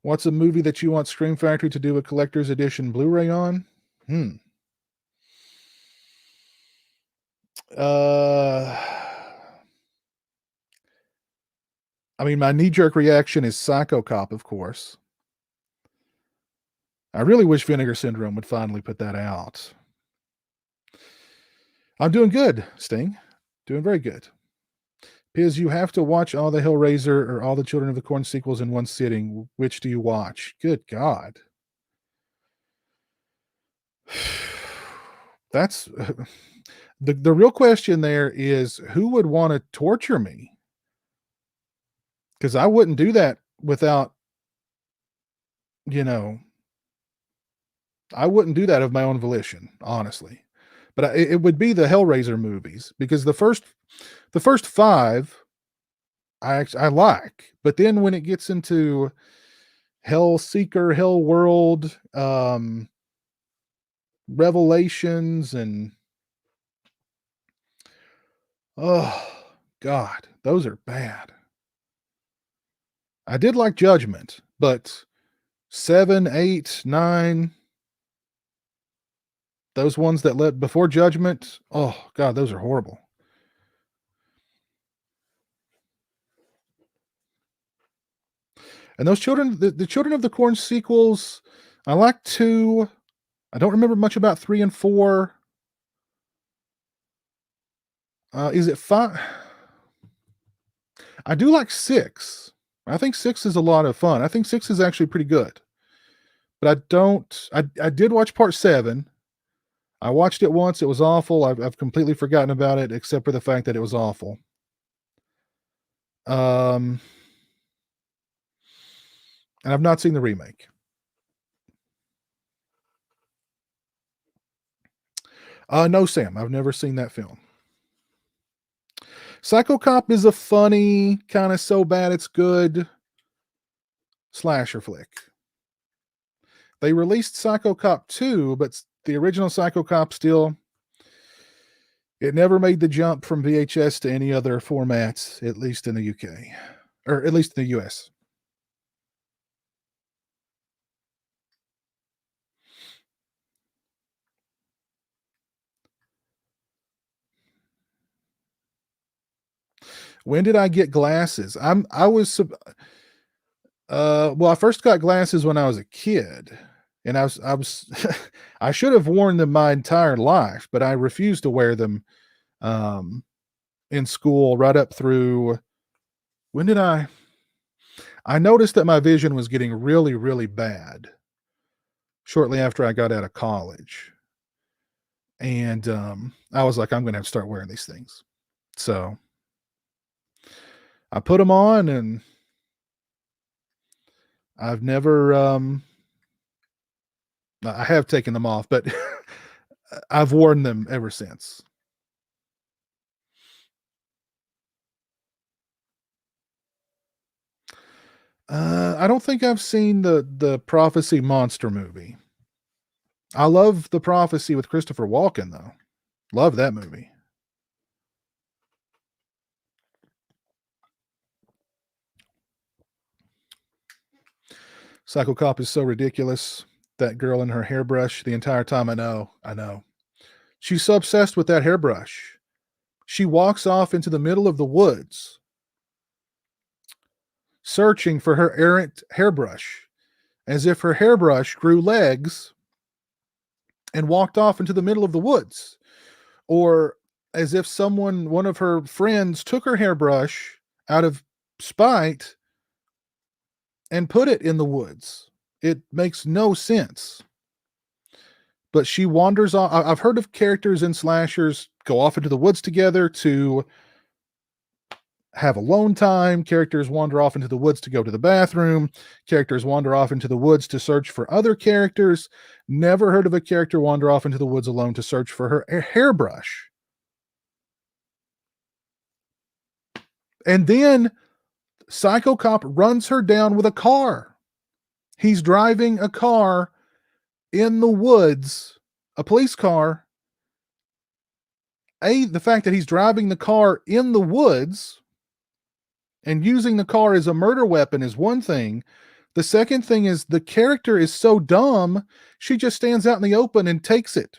Speaker 1: What's a movie that you want Scream Factory to do a collector's edition Blu-ray on? I mean, my knee-jerk reaction is Psycho Cop, of course. I really wish Vinegar Syndrome would finally put that out. I'm doing good, Sting. Doing very good. Piz, you have to watch all the Hellraiser or all the Children of the Corn sequels in one sitting. Which do you watch? Good God. That's the real question there is who would want to torture me? Because I wouldn't do that without, I wouldn't do that of my own volition, honestly. But it would be the Hellraiser movies because the first five I like, but then when it gets into Hell Seeker, Hell World, Revelations, and oh God, those are bad. I did like Judgment, but 7, 8, 9. Those ones that led before Judgment. Oh God, those are horrible. And those children, the Children of the Corn sequels, I like 2. I don't remember much about 3 and 4. Is it 5? I do like 6. I think 6 is a lot of fun. I think 6 is actually pretty good. But I don't. I did watch part 7. I watched it once. It was awful. I've completely forgotten about it, except for the fact that it was awful. And I've not seen the remake. No, Sam. I've never seen that film. Psycho Cop is a funny, kind of so bad it's good slasher flick. They released Psycho Cop 2, but the original Psycho Cop still, it never made the jump from VHS to any other formats, at least in the UK, or at least in the US. When did I get glasses? Well, I first got glasses when I was a kid, and I was I should have worn them my entire life, but I refused to wear them in school right up through. When did I noticed that my vision was getting really, really bad shortly after I got out of college. And I was like, I'm going to have to start wearing these things. So I put them on, and I've never, I have taken them off, but I've worn them ever since. I don't think I've seen the Prophecy monster movie. I love The Prophecy with Christopher Walken, though. Love that movie. Psycho Cop is so ridiculous. That girl and her hairbrush the entire time. I know. She's so obsessed with that hairbrush. She walks off into the middle of the woods searching for her errant hairbrush, as if her hairbrush grew legs and walked off into the middle of the woods, or as if one of her friends, took her hairbrush out of spite and put it in the woods. It makes no sense. But she wanders off. I've heard of characters in slashers go off into the woods together to have alone time. Characters wander off into the woods to go to the bathroom. Characters wander off into the woods to search for other characters. Never heard of a character wander off into the woods alone to search for her hairbrush. And then Psycho Cop runs her down with a car. He's driving a car in the woods, a police car. The fact that he's driving the car in the woods and using the car as a murder weapon is one thing. The second thing is the character is so dumb, she just stands out in the open and takes it.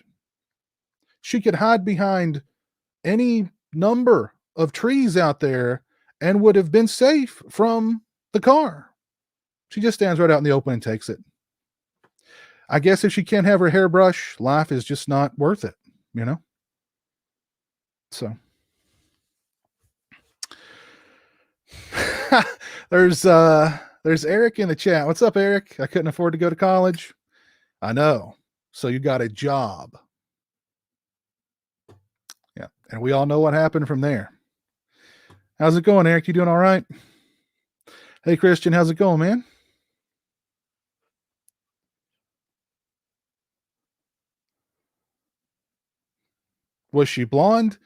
Speaker 1: She could hide behind any number of trees out there and would have been safe from the car. She just stands right out in the open and takes it. I guess if she can't have her hairbrush, life is just not worth it, you know? So there's Eric in the chat. What's up, Eric? I couldn't afford to go to college. I know. So you got a job. Yeah. And we all know what happened from there. How's it going, Eric? You doing all right? Hey, Christian, how's it going, man? Was she blonde?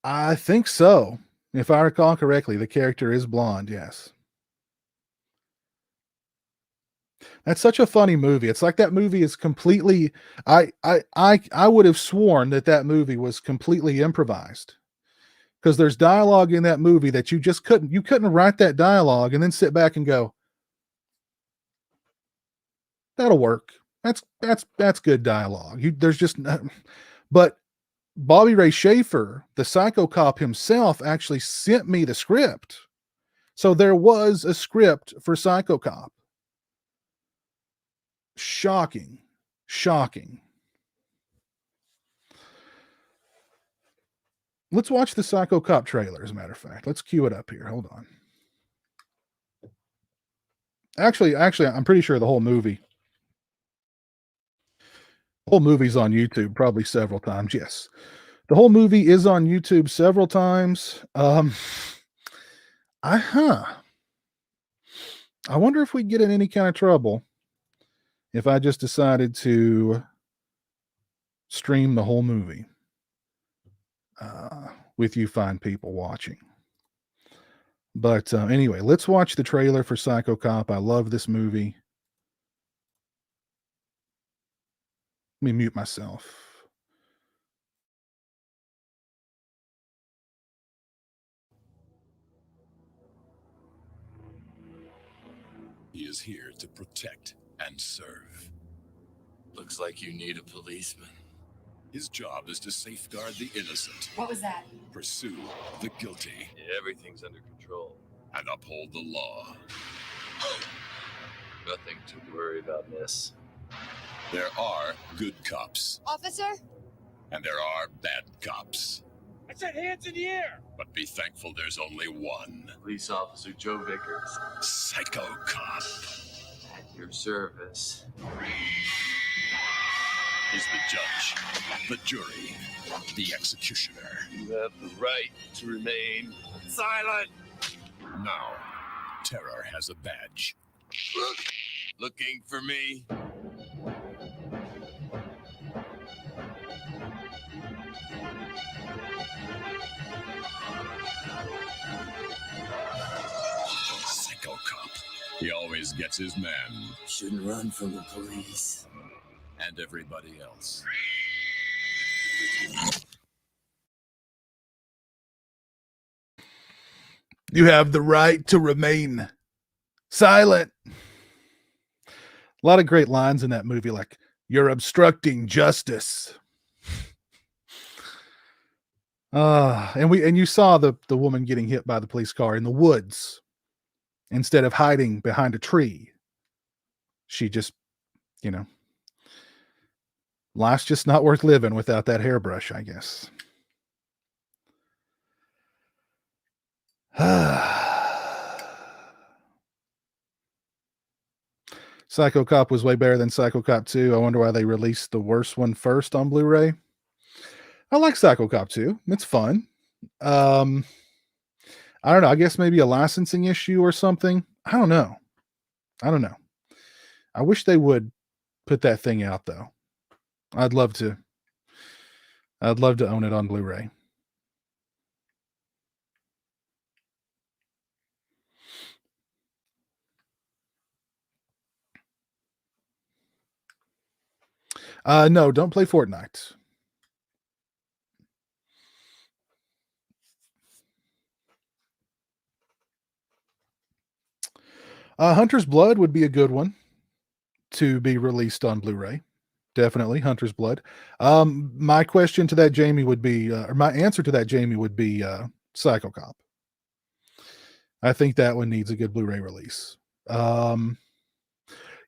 Speaker 1: I think so. If I recall correctly, the character is blonde, yes. That's such a funny movie. It's like that movie is completely I would have sworn that movie was completely improvised. Because there's dialogue in that movie that you couldn't write that dialogue and then sit back and go, That'll work. That's good dialogue. There's just not, but Bobby Ray Schaefer, the psycho cop himself, actually sent me the script. So there was a script for Psycho Cop. Shocking. Let's watch the Psycho Cop trailer, as a matter of fact. Let's cue it up here. Hold on. Actually, I'm pretty sure the whole movie's on YouTube probably several times. Yes. The whole movie is on YouTube several times. I wonder if we get in any kind of trouble if I just decided to stream the whole movie with you fine people watching. But anyway, let's watch the trailer for Psycho Cop. I love this movie. Let me mute myself.
Speaker 2: He is here to protect and serve.
Speaker 3: Looks like you need a policeman.
Speaker 2: His job is to safeguard the innocent.
Speaker 4: What was that?
Speaker 2: Pursue the guilty.
Speaker 3: Everything's under control.
Speaker 2: And uphold the law.
Speaker 3: Nothing to worry about, miss.
Speaker 2: There are good cops.
Speaker 4: Officer?
Speaker 2: And there are bad cops.
Speaker 5: I said hands in the air!
Speaker 2: But be thankful there's only one.
Speaker 3: Police Officer Joe Vickers.
Speaker 2: Psycho Cop.
Speaker 3: At your service.
Speaker 2: Is the judge, the jury, the executioner.
Speaker 3: You have the right to remain silent.
Speaker 2: Now, terror has a badge.
Speaker 3: Looking for me?
Speaker 2: Psycho Cop. He always gets his man.
Speaker 3: Shouldn't run from the police.
Speaker 2: And everybody else.
Speaker 1: You have the right to remain silent. A lot of great lines in that movie, like, you're obstructing justice. And you saw the woman getting hit by the police car in the woods. Instead of hiding behind a tree, she just, life's just not worth living without that hairbrush, I guess. Psycho Cop was way better than Psycho Cop 2. I wonder why they released the worst one first on Blu-ray. I like Psycho Cop 2. It's fun. I don't know. I guess maybe a licensing issue or something. I don't know. I wish they would put that thing out, though. I'd love to own it on Blu-ray. No, don't play Fortnite. Hunter's Blood would be a good one to be released on Blu-ray. Definitely Hunter's Blood. My question to that, Jamie, would be, or my answer to that, Jamie, would be Psycho Cop. I think that one needs a good Blu-ray release. We're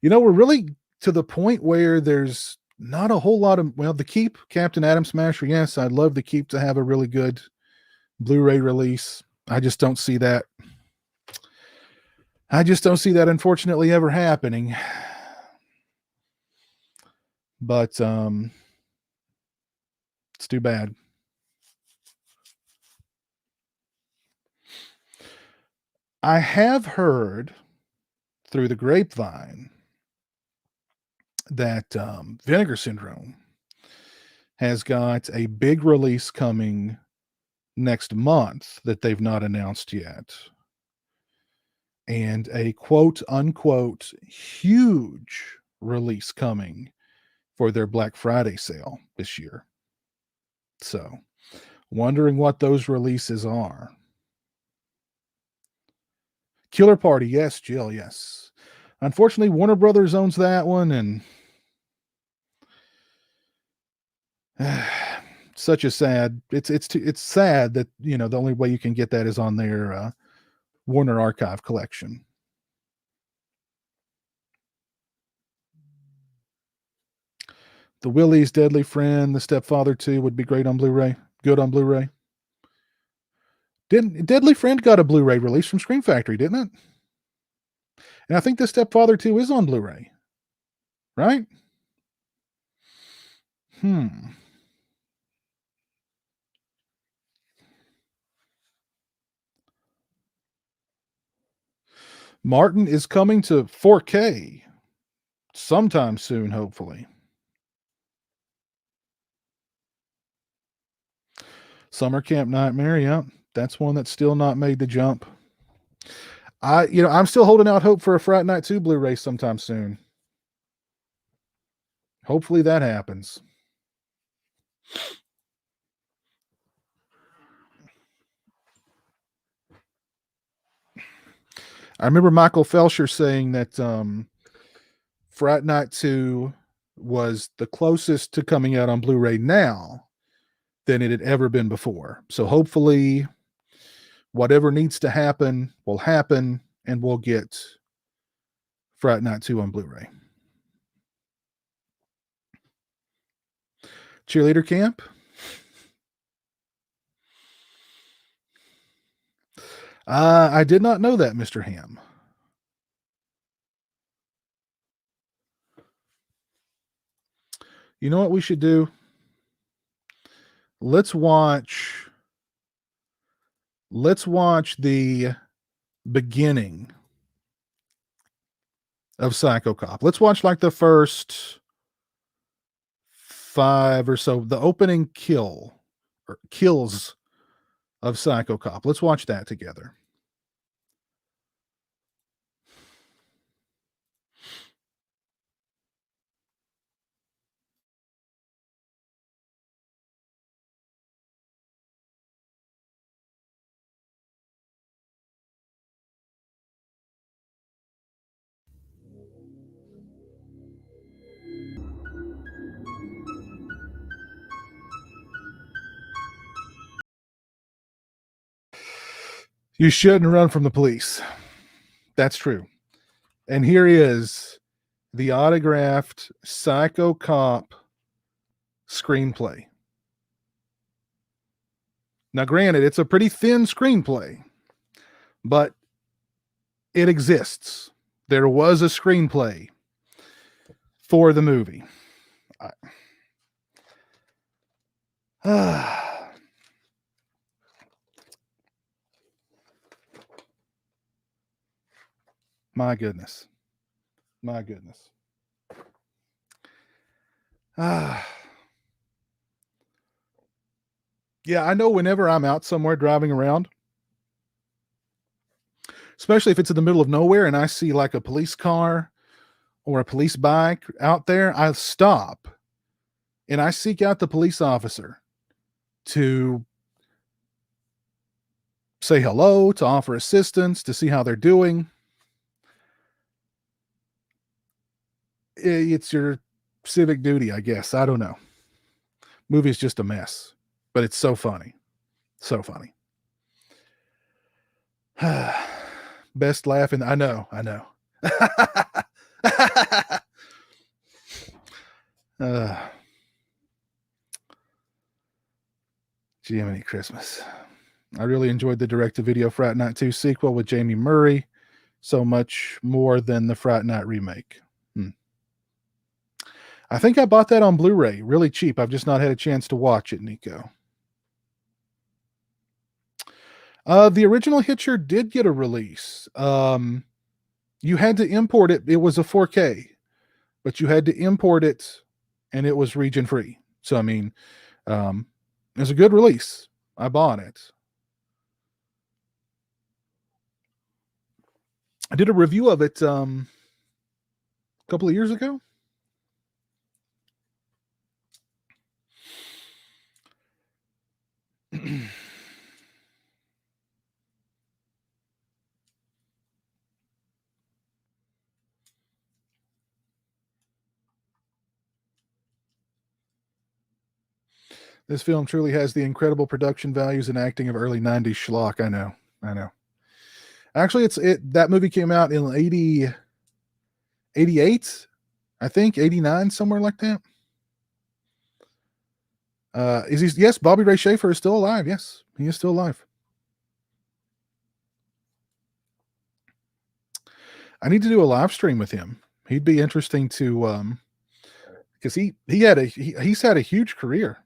Speaker 1: really to the point where there's not a whole lot of, the Keep, Captain Atom Smasher, yes, I'd love the Keep to have a really good Blu-ray release. I just don't see that. Unfortunately, ever happening. But it's too bad. I have heard through the grapevine that Vinegar Syndrome has got a big release coming next month that they've not announced yet. And a quote unquote huge release coming for their Black Friday sale this year. So, wondering what those releases are. Killer Party, yes, Jill, yes. Unfortunately, Warner Brothers owns that one, and such a sad. It's sad that the only way you can get that is on their Warner Archive collection. The Willie's Deadly Friend, The Stepfather 2 would be great on Blu-ray. Good on Blu-ray. Didn't Deadly Friend got a Blu-ray release from Scream Factory, didn't it? And I think The Stepfather 2 is on Blu-ray. Right? Martin is coming to 4K sometime soon, hopefully. Summer Camp Nightmare, yeah. That's one that's still not made the jump. I'm still holding out hope for a Fright Night 2 Blu-ray sometime soon. Hopefully that happens. I remember Michael Felsher saying that Fright Night 2 was the closest to coming out on Blu-ray now than it had ever been before. So hopefully whatever needs to happen will happen, and we'll get Fright Night 2 on Blu-ray. Cheerleader Camp? I did not know that, Mr. Ham. You know what we should do? Let's watch the beginning of Psycho Cop. Let's watch like the first 5 or so, the opening kills of Psycho Cop. Let's watch that together. You shouldn't run from the police. That's true. And here is the autographed Psycho Cop screenplay. Now, granted, it's a pretty thin screenplay, but it exists. There was a screenplay for the movie. My goodness. My goodness. Yeah, I know whenever I'm out somewhere driving around, especially if it's in the middle of nowhere and I see like a police car or a police bike out there, I stop and I seek out the police officer to say hello, to offer assistance, to see how they're doing. It's your civic duty, I guess. I don't know. Movie's just a mess, but it's so funny. So funny. Best laugh I know. Jiminy Christmas. I really enjoyed the direct-to-video Fright Night 2 sequel with Jamie Murray so much more than the Fright Night remake. I think I bought that on Blu-ray, really cheap. I've just not had a chance to watch it, Nico. The original Hitcher did get a release. You had to import it. It was a 4K, but you had to import it, and it was region free. So, I mean, it was a good release. I bought it. I did a review of it a couple of years ago. This film truly has the incredible production values and acting of early 90s schlock. I know. Actually, that movie came out in 88, I think, 89, somewhere like that. Yes, Bobby Ray Schaefer is still alive. Yes, he is still alive. I need to do a live stream with him. He'd be interesting to, because he's had a huge career.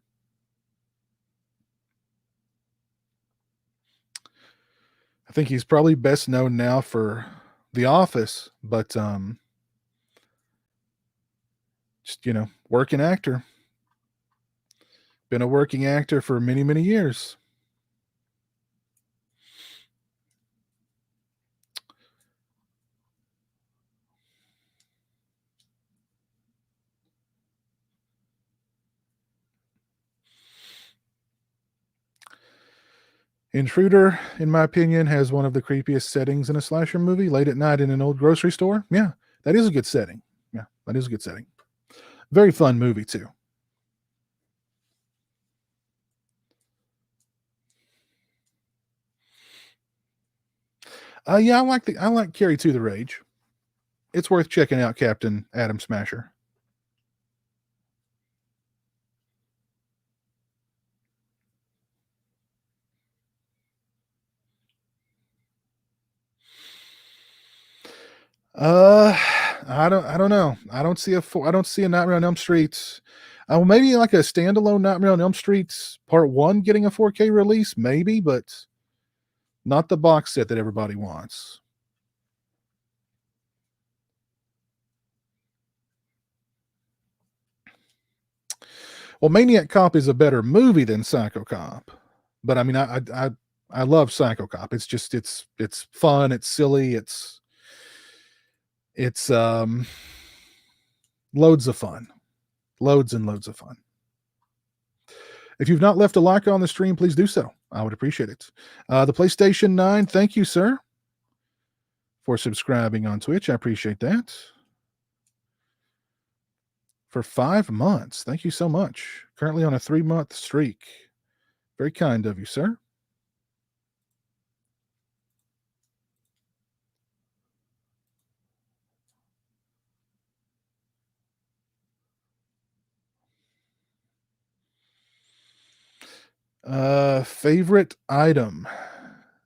Speaker 1: I think he's probably best known now for The Office, but just working actor. Been a working actor for many, many years. Intruder, in my opinion, has one of the creepiest settings in a slasher movie. Late at night in an old grocery store. Yeah, that is a good setting. Yeah, that is a good setting. Very fun movie too. Yeah, I like Carrie to the Rage. It's worth checking out, Captain Adam Smasher. I don't know. I don't see a Nightmare on Elm Street. Maybe like a standalone Nightmare on Elm Street Part 1 getting a 4K release, maybe, but not the box set that everybody wants. Well, Maniac Cop is a better movie than Psycho Cop, but I mean, I love Psycho Cop. It's just it's fun, it's silly, it's loads of fun, loads and loads of fun. If you've not left a like on the stream, please do so. I would appreciate it. The PlayStation 9, thank you, sir, for subscribing on Twitch. I appreciate that. For 5 months. Thank you so much. Currently on a 3-month streak. Very kind of you, sir. Favorite item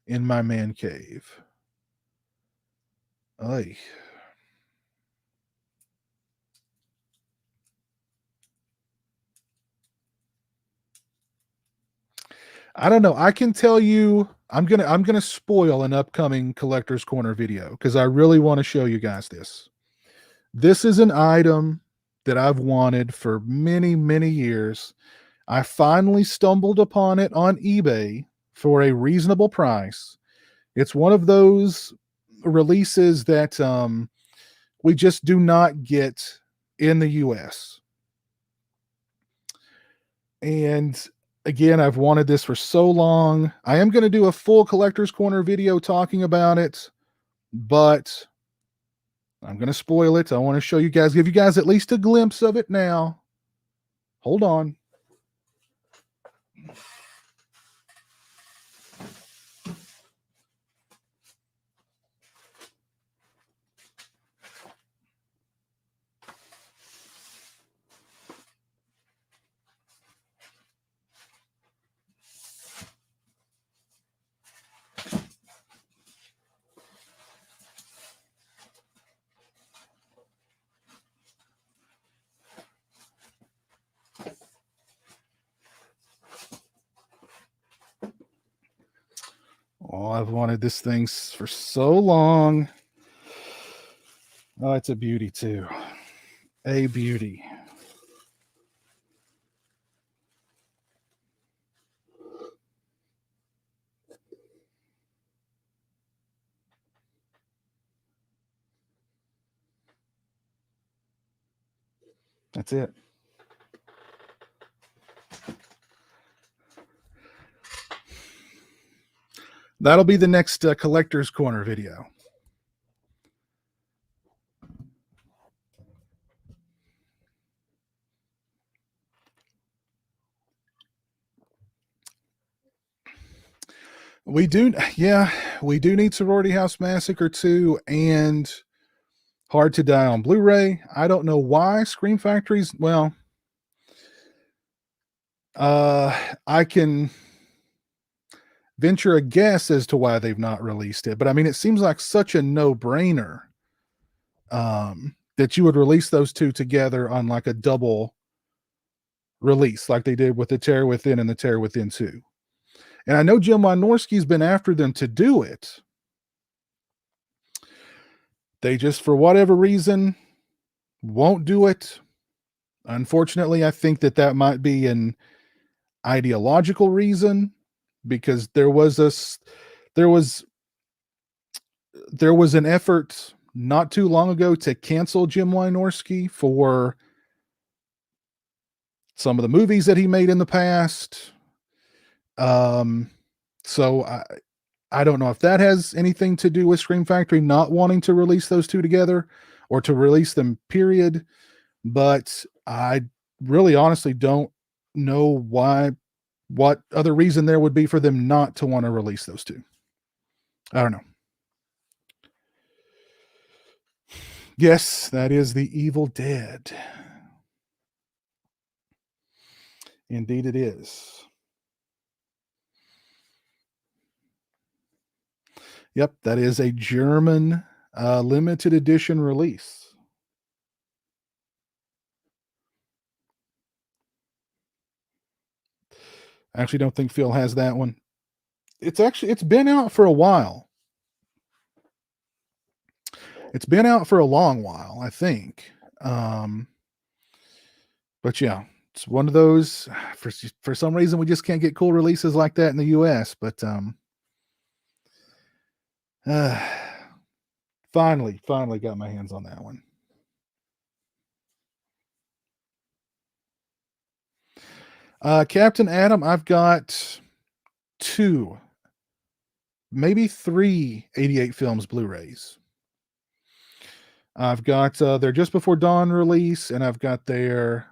Speaker 1: in my man cave. Oy. I don't know. I can tell you I'm gonna spoil an upcoming Collector's Corner video because I really want to show you guys this. This is an item that I've wanted for many, many years. I finally stumbled upon it on eBay for a reasonable price. It's one of those releases that we just do not get in the US. And again, I've wanted this for so long. I am going to do a full Collector's Corner video talking about it, but I'm going to spoil it. I want to show you guys, give you guys at least a glimpse of it now. Hold on. Oh, I've wanted this thing for so long. Oh, it's a beauty too. A beauty. That's it. That'll be the next Collector's Corner video. We do, yeah, we do need Sorority House Massacre 2 and Hard to Die on Blu-ray. I don't know why Scream Factory's, well, I can venture a guess as to why they've not released it, but I mean, it seems like such a no-brainer that you would release those two together on like a double release, like they did with the Terror Within and the Terror Within 2. And I know Jim Wynorski's been after them to do it. They just, for whatever reason, won't do it. Unfortunately, I think that might be an ideological reason, because there was an effort not too long ago to cancel Jim Wynorski for some of the movies that he made in the past. So I don't know if that has anything to do with Scream Factory not wanting to release those two together or to release them, period. But I really honestly don't know what other reason there would be for them not to want to release those two. I don't know. Yes, that is the Evil Dead. Indeed it is. Yep, that is a German limited edition release. I actually don't think Phil has that one. It's been out for a while. It's been out for a long while, I think. But yeah, it's one of those, for some reason we just can't get cool releases like that in the US, but finally got my hands on that one. Captain Adam, I've got 2, maybe 3 88 Films Blu-rays. I've got their Just Before Dawn release, and I've got their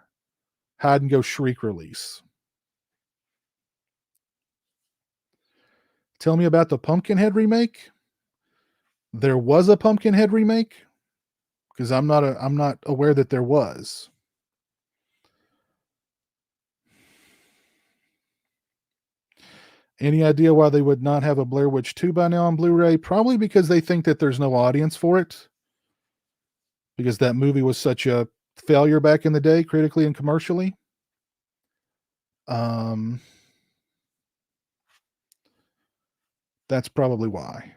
Speaker 1: Hide and Go Shriek release. Tell me about the Pumpkinhead remake. There was a Pumpkinhead remake, because I'm not aware that there was. Any idea why they would not have a Blair Witch 2 by now on Blu-ray? Probably because they think that there's no audience for it, because that movie was such a failure back in the day, critically and commercially. That's probably why.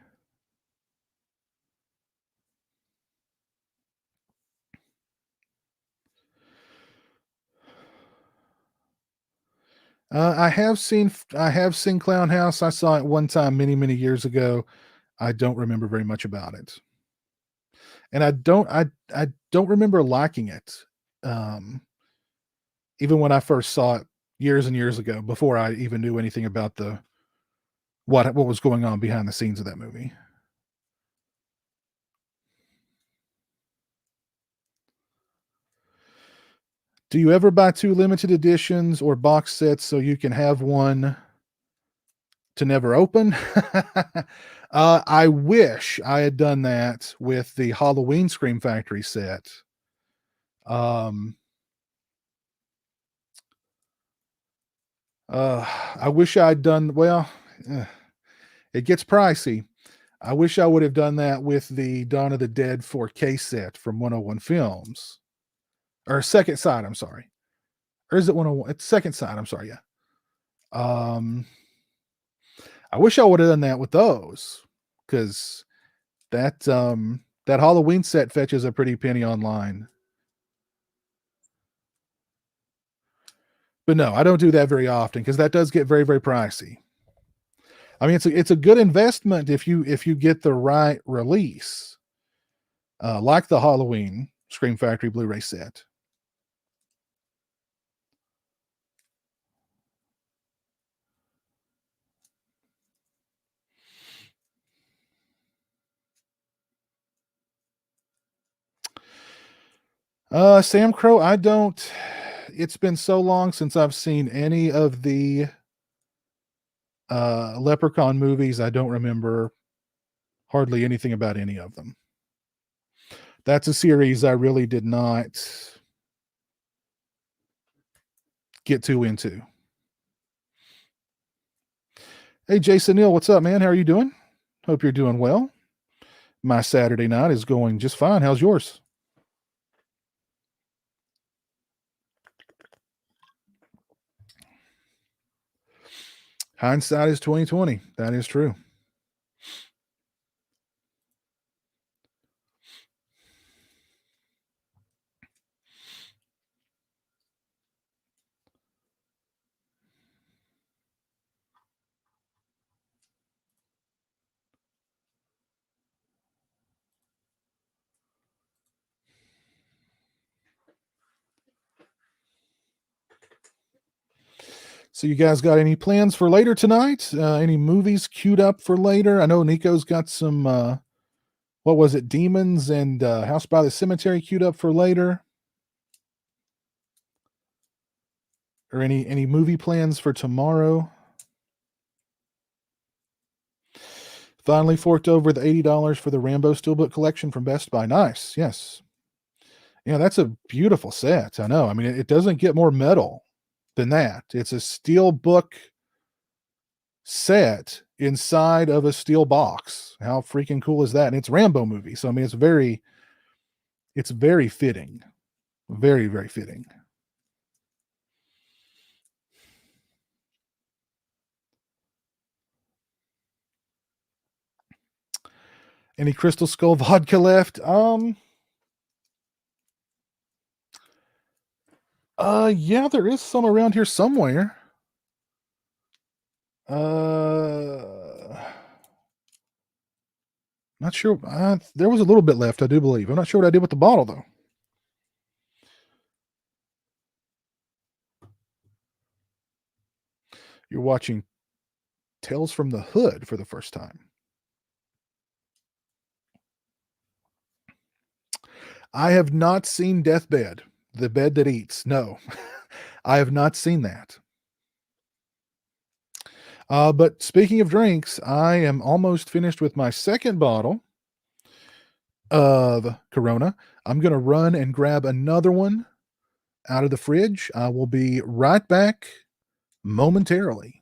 Speaker 1: I have seen Clown House. I saw it one time many years ago. I don't remember very much about it, and I don't remember liking it. Even when I first saw it years and years ago, before I even knew anything about what was going on behind the scenes of that movie. Do you ever buy 2 limited editions or box sets so you can have one to never open? I wish I had done that with the Halloween Scream Factory set. I wish I'd done, well, it gets pricey. I wish I would have done that with the Dawn of the Dead 4K set from 101 Films. Or Second Sight, I'm sorry. Or is it 101? It's Second Sight, I'm sorry, yeah. I wish I would have done that with those, because that Halloween set fetches a pretty penny online. But no, I don't do that very often, because that does get very pricey. I mean, it's a good investment if you get the right release, like the Halloween Scream Factory Blu-ray set. Sam Crow, it's been so long since I've seen any of the Leprechaun movies, I don't remember hardly anything about any of them. That's a series I really did not get too into. Hey, Jason Neal, what's up, man? How are you doing? Hope you're doing well. My Saturday night is going just fine. How's yours? Hindsight is 2020. That is true. So you guys got any plans for later tonight? Any movies queued up for later? I know Nico's got some, what was it, Demons and House by the Cemetery queued up for later. Or any movie plans for tomorrow? Finally forked over the $80 for the Rambo Steelbook collection from Best Buy. Nice, yes. Yeah, that's a beautiful set. I know. I mean, it doesn't get more metal than that. It's a steel book set inside of a steel box. How freaking cool is that? And it's Rambo movie. So I mean, it's very fitting. Very, very fitting. Any Crystal Skull vodka left? Yeah, there is some around here somewhere. Not sure. There was a little bit left, I do believe. I'm not sure what I did with the bottle, though. You're watching Tales from the Hood for the first time. I have not seen Deathbed, the bed that eats. No, I have not seen that. But speaking of drinks, I am almost finished with my second bottle of Corona. I'm going to run and grab another one out of the fridge. I will be right back momentarily.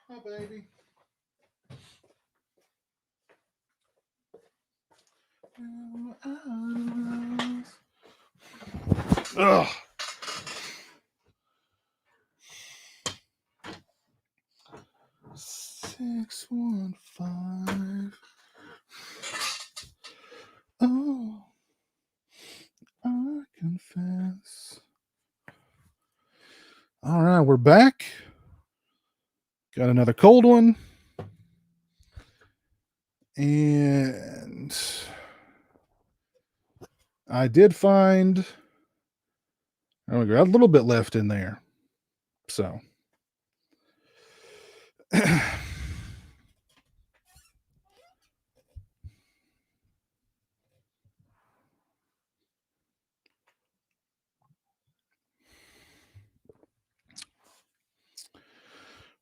Speaker 1: Oh, baby. Ugh. Six, 1, 5. Oh, I confess. All right, we're back. Got another cold one. And I did find, oh, we got a little bit left in there. So.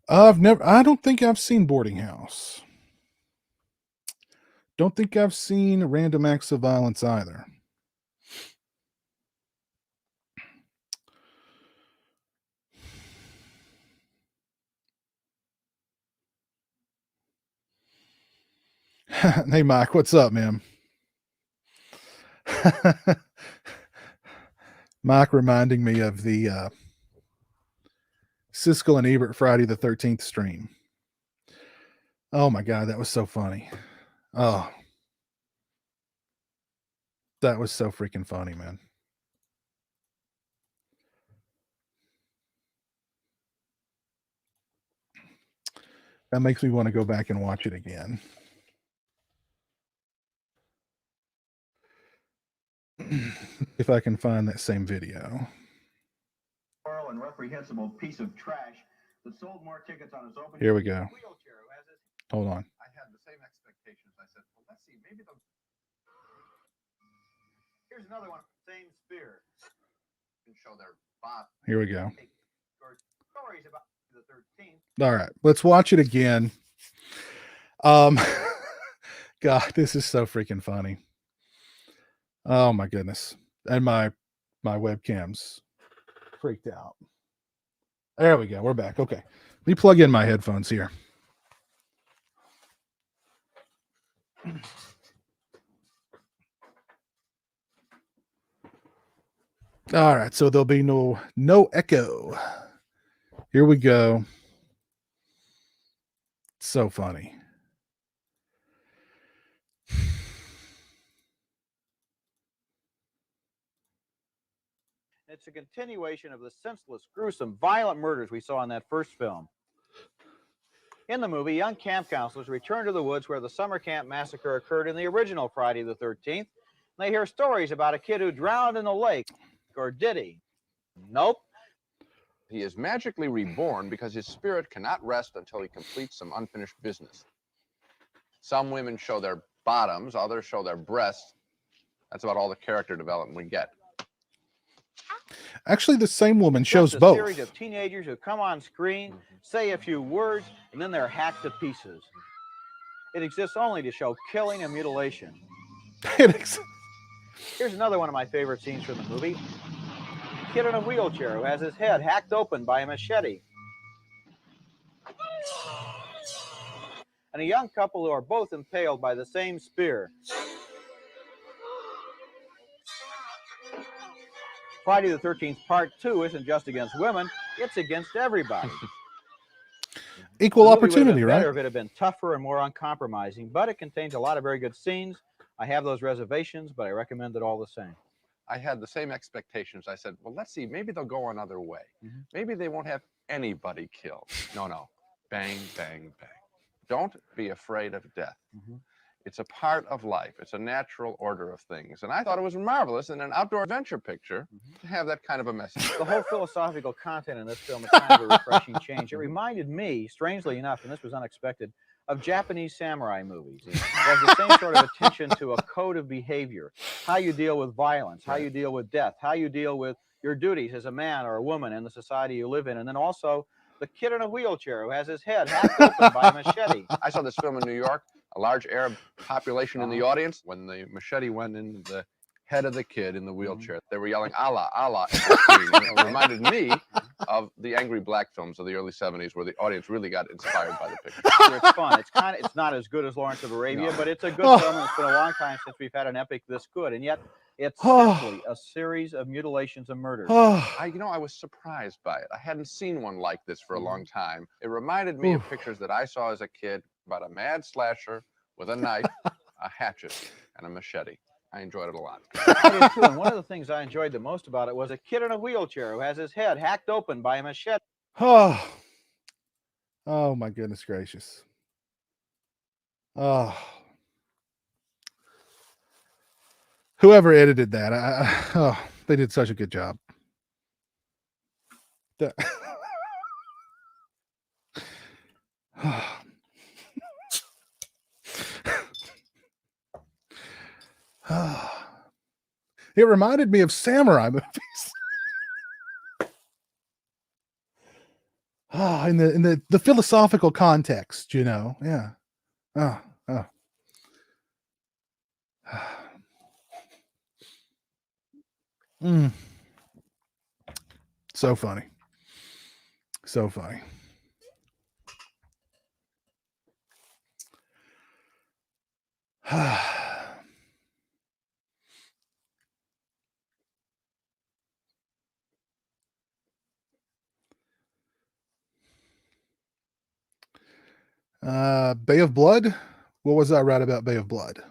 Speaker 1: I don't think I've seen Boarding House. Don't think I've seen Random Acts of Violence either. Hey, Mike, what's up, man? Mike reminding me of the Siskel and Ebert Friday the 13th stream. Oh my God, that was so funny. Oh, that was so freaking funny, man. That makes me want to go back and watch it again. If I can find that same video.
Speaker 4: And reprehensible piece of trash that sold more tickets on his opening.
Speaker 1: Here we go. Hold on.
Speaker 6: I had the same expectations. I said, well, let's see, maybe they'll. Here's another one, same spear. Can show their bot.
Speaker 1: Here we go.
Speaker 6: Stories about the 13th.
Speaker 1: All right, let's watch it again. God, this is so freaking funny. Oh my goodness. And my webcam's freaked out. There we go. We're back. Okay. Let me plug in my headphones here. All right, so there'll be no echo. Here we go. So funny.
Speaker 7: It's a continuation of the senseless, gruesome, violent murders we saw in that first film. In the movie, young camp counselors return to the woods where the summer camp massacre occurred in the original Friday the 13th. They hear stories about a kid who drowned in the lake. Or did he? Nope.
Speaker 6: He is magically reborn because his spirit cannot rest until he completes some unfinished business. Some women show their bottoms, others show their breasts. That's about all the character development we get.
Speaker 1: Actually, the same woman shows
Speaker 7: Just a
Speaker 1: both.
Speaker 7: series of teenagers who come on screen, say a few words, and then they're hacked to pieces. It exists only to show killing and mutilation. Here's another one of my favorite scenes from the movie. A kid in a wheelchair who has his head hacked open by a machete. And a young couple who are both impaled by the same spear. Friday the 13th Part 2 isn't just against women, it's against everybody.
Speaker 1: Equal
Speaker 7: The movie
Speaker 1: opportunity,
Speaker 7: would have been
Speaker 1: right?
Speaker 7: better if it had been tougher and more uncompromising, but it contains a lot of very good scenes. I have those reservations, but I recommend it all the same.
Speaker 6: I had the same expectations. I said, well, let's see, maybe they'll go another way. Maybe they won't have anybody killed. No. Bang, bang, bang. Don't be afraid of death. It's a part of life. It's a natural order of things. And I thought it was marvelous in an outdoor adventure picture to have that kind of a message.
Speaker 7: The whole philosophical content in this film is kind of a refreshing change. It reminded me, strangely enough, and this was unexpected, of Japanese samurai movies. It has the same sort of attention to a code of behavior, how you deal with violence, how you deal with death, how you deal with your duties as a man or a woman in the society you live in, and then also the kid in a wheelchair who has his head hacked open by a machete.
Speaker 6: I saw this film in New York, a large Arab population in the audience. When the machete went in the head of the kid in the wheelchair, they were yelling, Allah, Allah. And it reminded me of the angry black films of the early 70s where the audience really got inspired by the picture.
Speaker 7: It's fun. It's not as good as Lawrence of Arabia, but it's a good film, and it's been a long time since we've had an epic this good. And yet, it's simply a series of mutilations and murders.
Speaker 6: I was surprised by it. I hadn't seen one like this for a long time. It reminded me of pictures that I saw as a kid about a mad slasher with a knife, a hatchet, and a machete. I enjoyed it a lot.
Speaker 7: I did too, and one of the things I enjoyed the most about it was a kid in a wheelchair who has his head hacked open by a machete.
Speaker 1: Oh my goodness gracious. Oh. Whoever edited that, they did such a good job. It reminded me of samurai movies. In the philosophical context, yeah. So funny. So funny. Bay of Blood. What was I right about Bay of Blood?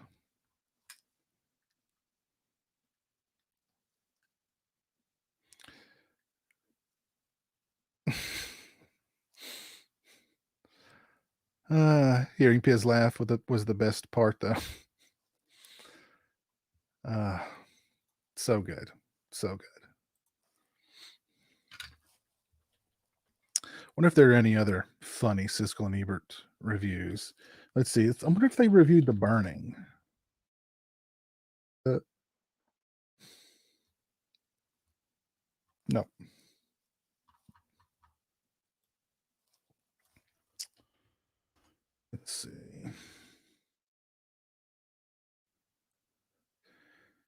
Speaker 1: Hearing Piz laugh was the best part, though. So good. So good. Wonder if there are any other funny Siskel and Ebert reviews. Let's see. I wonder if they reviewed The Burning. No. Let's see.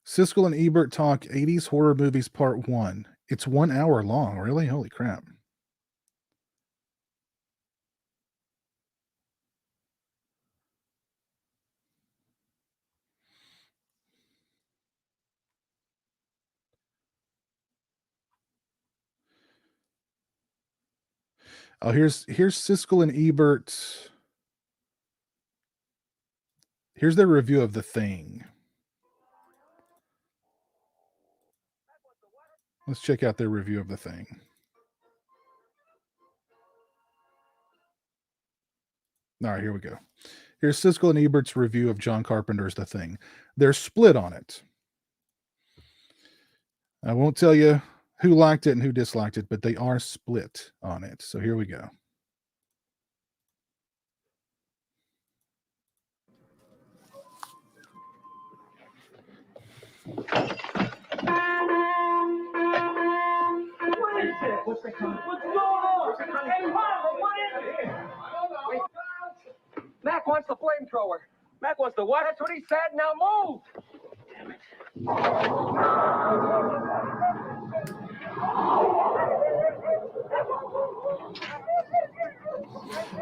Speaker 1: Siskel and Ebert talk 80s horror movies part 1. It's 1 hour long. Really? Holy crap. Oh, here's Siskel and Ebert. Here's their review of The Thing. Let's check out their review of The Thing. All right, here we go. Here's Siskel and Ebert's review of John Carpenter's The Thing. They're split on it. I won't tell you who liked it and who disliked it, but they are split on it. So here we go.
Speaker 5: What's going on? Hey, Marlon, what is it? Mac wants the flamethrower. Mac wants the what? That's what he said. Now move. Damn it.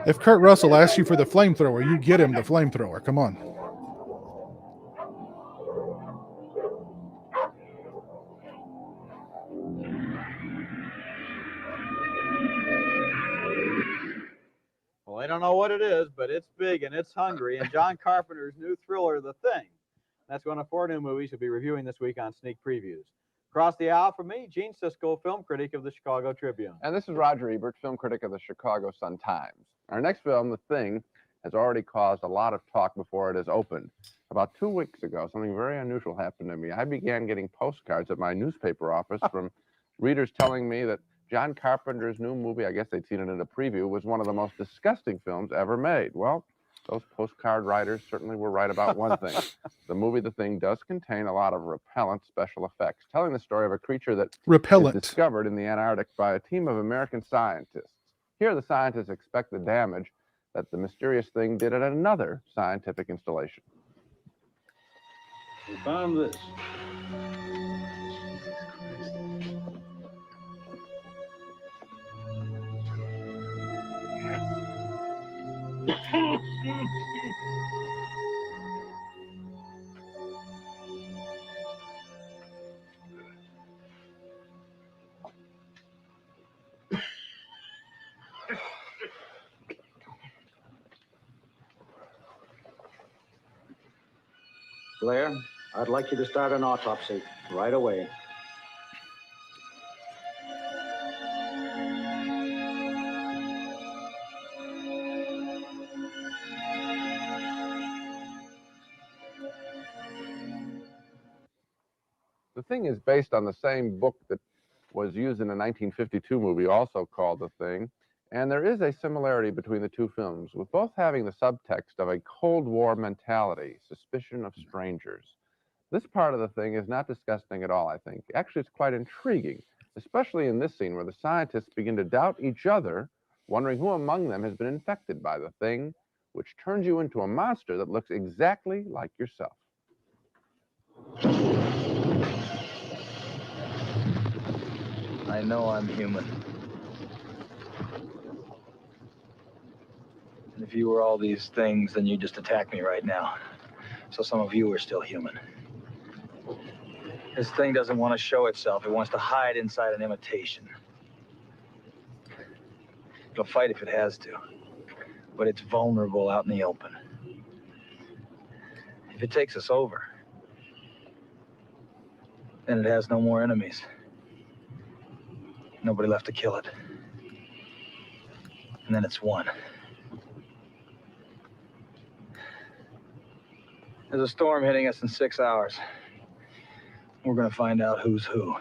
Speaker 1: If Kurt Russell asks you for the flamethrower, you get him the flamethrower. Come on.
Speaker 7: Well, I don't know what it is, but it's big and it's hungry. And John Carpenter's new thriller, The Thing. That's one of 4 new movies we'll be reviewing this week on Sneak Previews. Across the aisle from me, Gene Siskel, film critic of the Chicago Tribune.
Speaker 6: And this is Roger Ebert, film critic of the Chicago Sun-Times. Our next film, The Thing, has already caused a lot of talk before it has opened. About 2 weeks ago, something very unusual happened to me. I began getting postcards at my newspaper office from readers telling me that John Carpenter's new movie, I guess they'd seen it in a preview, was one of the most disgusting films ever made. Well, those postcard writers certainly were right about one thing. The movie The Thing does contain a lot of repellent special effects, telling the story of a creature that is discovered in the Antarctic by a team of American scientists. Here, the scientists expect the damage that the mysterious thing did at another scientific installation.
Speaker 3: We found this.
Speaker 8: Blair, I'd like you to start an autopsy right away.
Speaker 6: The Thing is based on the same book that was used in a 1952 movie also called The Thing, and there is a similarity between the two films, with both having the subtext of a Cold War mentality, suspicion of strangers. This part of The Thing is not disgusting at all, I think. Actually, it's quite intriguing, especially in this scene where the scientists begin to doubt each other, wondering who among them has been infected by the thing, which turns you into a monster that looks exactly like yourself.
Speaker 9: I know I'm human. And if you were all these things, then you'd just attack me right now. So some of you are still human. This thing doesn't want to show itself. It wants to hide inside an imitation. It'll fight if it has to. but it's vulnerable out in the open. If it takes us over, then it has no more enemies. Nobody left to kill it. And then it's won. There's a storm hitting us in 6 hours. We're gonna find out who's who.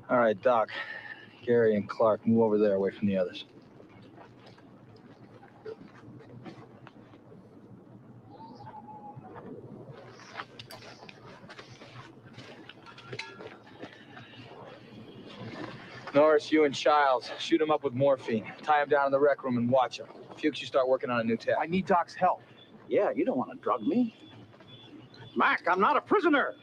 Speaker 9: All right, Doc, Gary, and Clark, move over there away from the others. Norris, you and Childs, shoot him up with morphine. Tie him down in the rec room and watch him. Fuchs, you start working on a new tech.
Speaker 3: I need Doc's help.
Speaker 8: Yeah, you don't want to drug me. Mac, I'm not a prisoner.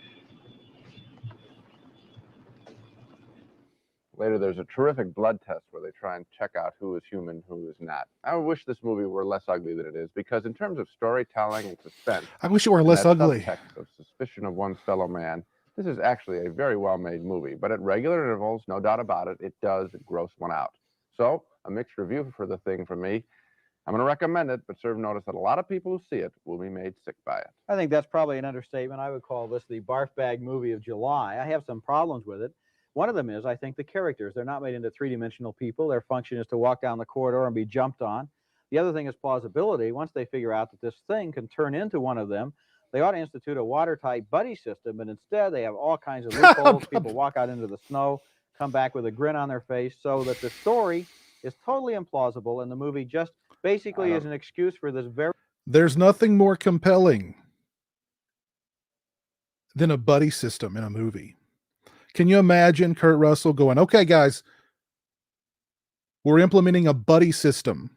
Speaker 6: Later, there's a terrific blood test where they try and check out who is human, who is not. I wish this movie were less ugly than it is, because in terms of storytelling and suspense,
Speaker 1: I wish it were
Speaker 6: and
Speaker 1: less
Speaker 6: that
Speaker 1: ugly.
Speaker 6: subtext of suspicion of one's fellow man, this is actually a very well-made movie. But at regular intervals, no doubt about it, it does gross one out. So, a mixed review for the thing from me. I'm going to recommend it, but serve notice that a lot of people who see it will be made sick by it.
Speaker 7: I think that's probably an understatement. I would call this the barf bag movie of July. I have some problems with it. One of them is, I think, the characters. They're not made into three-dimensional people. Their function is to walk down the corridor and be jumped on. The other thing is plausibility. Once they figure out that this thing can turn into one of them, they ought to institute a watertight buddy system, but instead they have all kinds of loopholes. People walk out into the snow, come back with a grin on their face, so that the story is totally implausible, and the movie just basically is an excuse for this very...
Speaker 1: There's nothing more compelling than a buddy system in a movie. Can you imagine Kurt Russell going, okay, guys, we're implementing a buddy system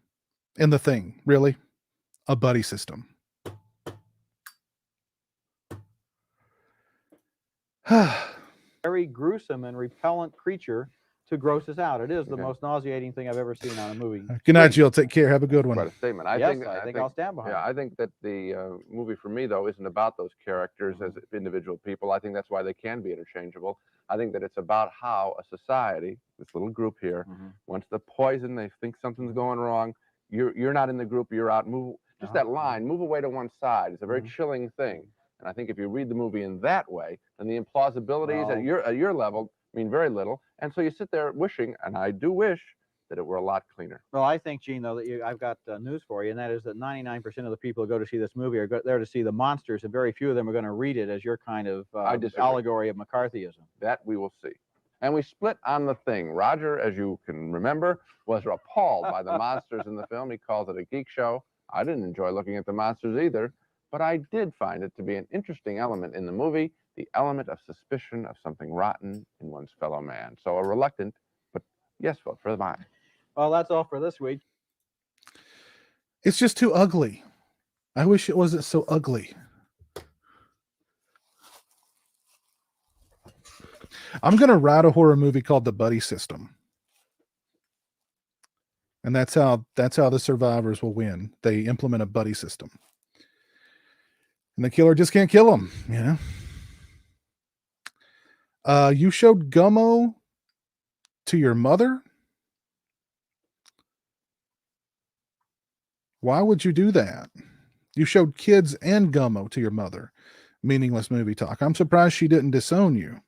Speaker 1: in the thing. Really? A buddy system.
Speaker 7: very gruesome and repellent creature to gross us out. It is the most nauseating thing I've ever seen on a movie.
Speaker 1: Good night, Jill. Take care. Have a good one.
Speaker 6: Quite a statement.
Speaker 7: I think I'll stand behind it.
Speaker 6: Yeah, I think that the movie for me, though, isn't about those characters as individual people. I think that's why they can be interchangeable. I think that it's about how a society, this little group here, wants to poison. They think something's going wrong. You're not in the group. You're out. Move. Just that line. Move away to one side. It's a very chilling thing. And I think if you read the movie in that way, then the implausibilities at your level mean very little. And so you sit there wishing, and I do wish, that it were a lot cleaner.
Speaker 7: Well, I think, Gene, though, that I've got news for you, and that is that 99% of the people who go to see this movie are there to see the monsters, and very few of them are going to read it as your kind of allegory of McCarthyism.
Speaker 6: That we will see. And we split on the thing. Roger, as you can remember, was appalled by the monsters in the film. He calls it a geek show. I didn't enjoy looking at the monsters either, but I did find it to be an interesting element in the movie, the element of suspicion of something rotten in one's fellow man. So a reluctant, but yes vote for mine.
Speaker 7: Well, that's all for this week.
Speaker 1: It's just too ugly. I wish it wasn't so ugly. I'm going to write a horror movie called The Buddy System. And that's how the survivors will win. They implement a buddy system. And the killer just can't kill them, you know. You showed Gummo to your mother? Why would you do that? You showed kids and Gummo to your mother. Meaningless movie talk. I'm surprised she didn't disown you.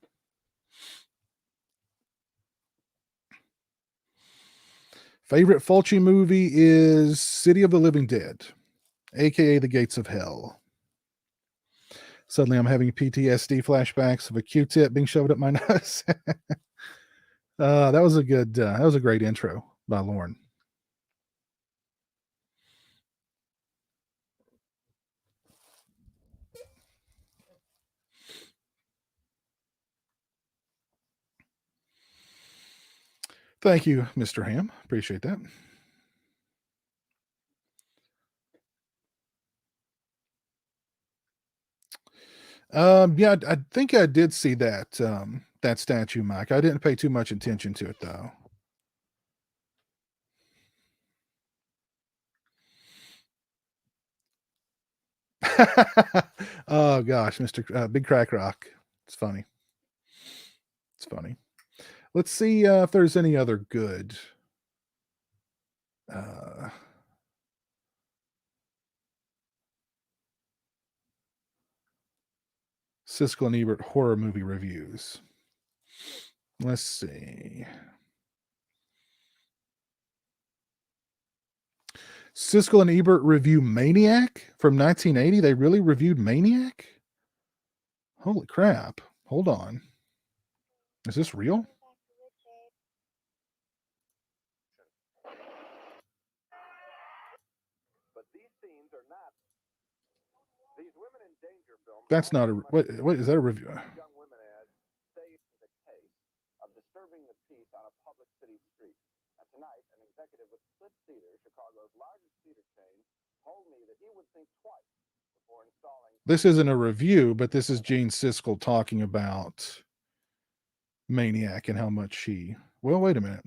Speaker 1: Favorite Fulci movie is City of the Living Dead, aka The Gates of Hell. Suddenly I'm having PTSD flashbacks of a Q-tip being shoved up my nose. That was a great intro by Lauren. Thank you, Mr. Ham. Appreciate that. Yeah, I think I did see that that statue, Mike. I didn't pay too much attention to it, though. Oh gosh, Mr. Big Crack Rock. It's funny. It's funny. Let's see if there's any other good Siskel and Ebert horror movie reviews. Let's see. Siskel and Ebert review Maniac from 1980. They really reviewed Maniac? Holy crap. Hold on. Is this real?
Speaker 6: But these scenes are not. These women in danger films.
Speaker 1: That's not a. What is that a review?
Speaker 6: Young women as say the case of disturbing the peace on a public city street. Now, tonight, an executive with Split Theater, Chicago's largest theater chain, told me that he would think twice before installing.
Speaker 1: This isn't a review, but this is Gene Siskel talking about Maniac and how much he. Well, wait a minute.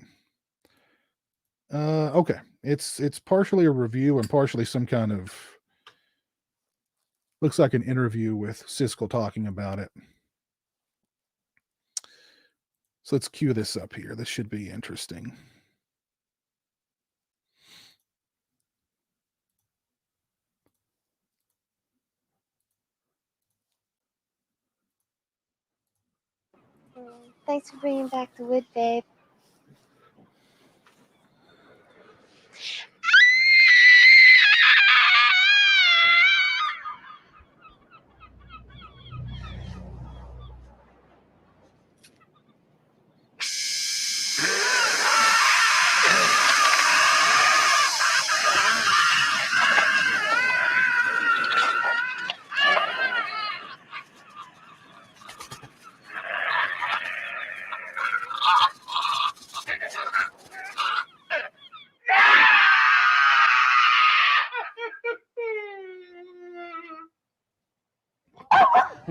Speaker 1: Okay, it's partially a review and partially some kind of. Looks like an interview with Siskel talking about it. So let's cue this up here. This should be interesting.
Speaker 10: Thanks for bringing back the wood, babe.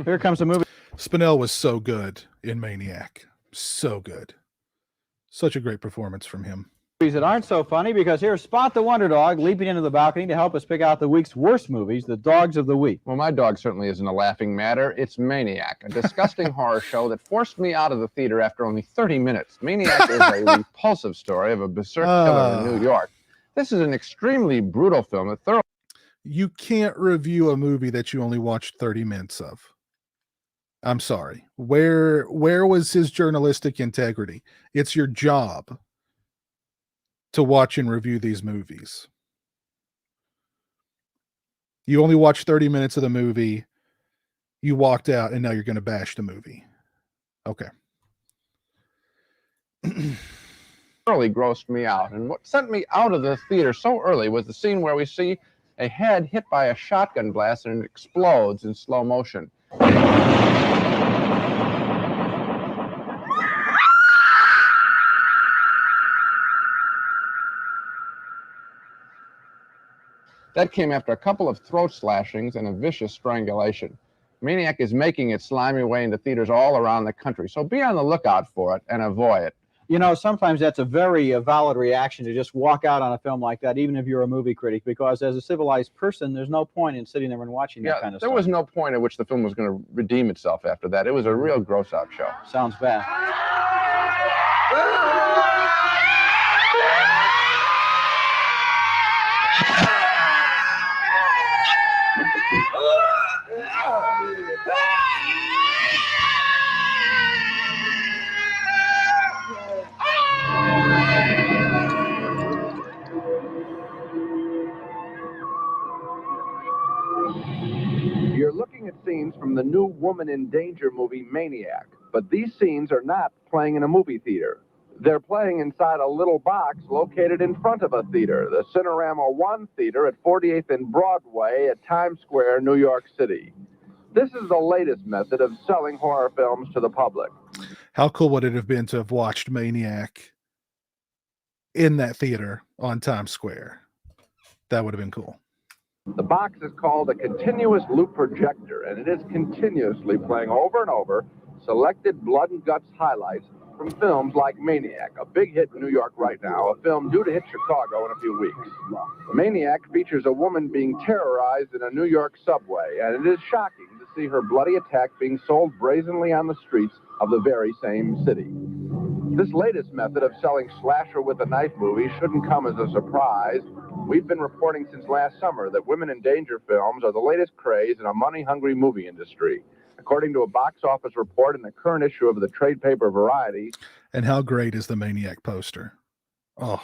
Speaker 7: Here comes the movie.
Speaker 1: Spinell was so good in Maniac. So good. Such a great performance from him.
Speaker 7: Movies that aren't so funny, because here's Spot the Wonder Dog leaping into the balcony to help us pick out the week's worst movies, the dogs of the week.
Speaker 6: Well, my dog certainly isn't a laughing matter. It's Maniac, a disgusting horror show that forced me out of the theater after only 30 minutes. Maniac is a repulsive story of a berserk killer in New York. This is an extremely brutal film that thoroughly.
Speaker 1: You can't review a movie that you only watched 30 minutes of. I'm sorry. Where was his journalistic integrity? It's your job to watch and review these movies. You only watched 30 minutes of the movie. You walked out and now you're going to bash the movie. Okay.
Speaker 6: Thoroughly grossed me out. And what sent me out of the theater so early was the scene where we see a head hit by a shotgun blast and it explodes in slow motion. That came after a couple of throat slashings and a vicious strangulation. Maniac is making its slimy way into theaters all around the country, so be on the lookout for it and avoid it.
Speaker 7: You know, sometimes that's a very valid reaction to just walk out on a film like that, even if you're a movie critic, because as a civilized person, there's no point in sitting there and watching that kind of stuff.
Speaker 6: There was no point at which the film was going to redeem itself after that. It was a real gross-out show.
Speaker 7: Sounds bad.
Speaker 11: You're looking at scenes from the new Woman in Danger movie Maniac, but these scenes are not playing in a movie theater. They're playing inside a little box located in front of a theater, the Cinerama One Theater at 48th and Broadway at Times Square, New York City. This is the latest method of selling horror films to the public.
Speaker 1: How cool would it have been to have watched Maniac in that theater on Times Square? That would have been cool.
Speaker 11: The box is called a continuous loop projector, and it is continuously playing over and over selected blood and guts highlights from films like Maniac, a big hit in New York right now, a film due to hit Chicago in a few weeks. Maniac features a woman being terrorized in a New York subway, and it is shocking to see her bloody attack being sold brazenly on the streets of the very same city. This latest method of selling slasher with a knife movies shouldn't come as a surprise. We've been reporting since last summer that women in danger films are the latest craze in a money-hungry movie industry. According to a box office report in the current issue of the trade paper Variety.
Speaker 1: And how great is the Maniac poster? Oh.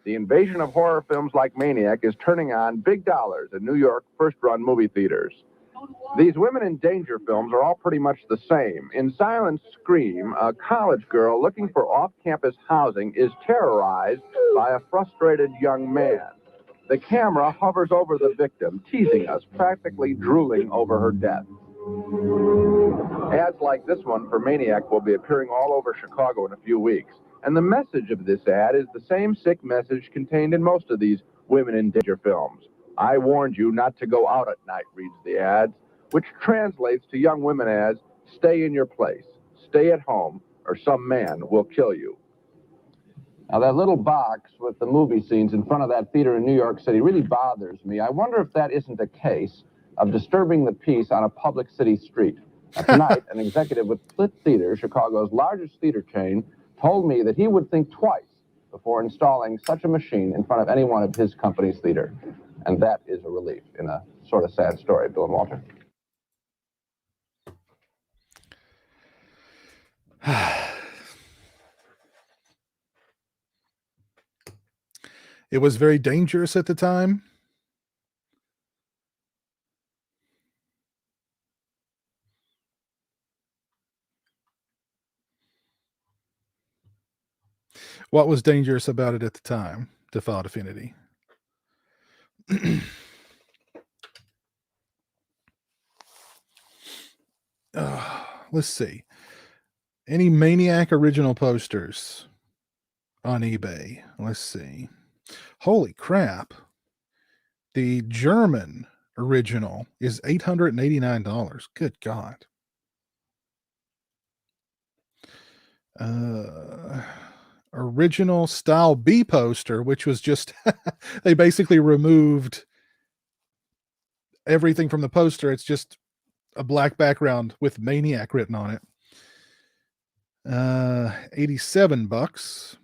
Speaker 11: The invasion of horror films like Maniac is turning on big dollars in New York first-run movie theaters. These women in danger films are all pretty much the same. In Silent Scream, a college girl looking for off-campus housing is terrorized by a frustrated young man. The camera hovers over the victim, teasing us, practically drooling over her death. Ads like this one for Maniac will be appearing all over Chicago in a few weeks. And the message of this ad is the same sick message contained in most of these women in danger films. I warned you not to go out at night, reads the ad, which translates to young women as, stay in your place, stay at home, or some man will kill you. Now, that little box with the movie scenes in front of that theater in New York City really bothers me. I wonder if that isn't a case of disturbing the peace on a public city street. Now, tonight, an executive with Split Theater, Chicago's largest theater chain, told me that he would think twice before installing such a machine in front of any one of his company's theater. And that is a relief in a sort of sad story, Bill and Walter.
Speaker 1: It was very dangerous at the time. What was dangerous about it at the time? Default Affinity. Let's see. Any Maniac original posters on eBay? Let's see. Holy crap. The German original is $889. Good God. Original style B poster, which was just they basically removed everything from the poster. It's just a black background with Maniac written on it. $87.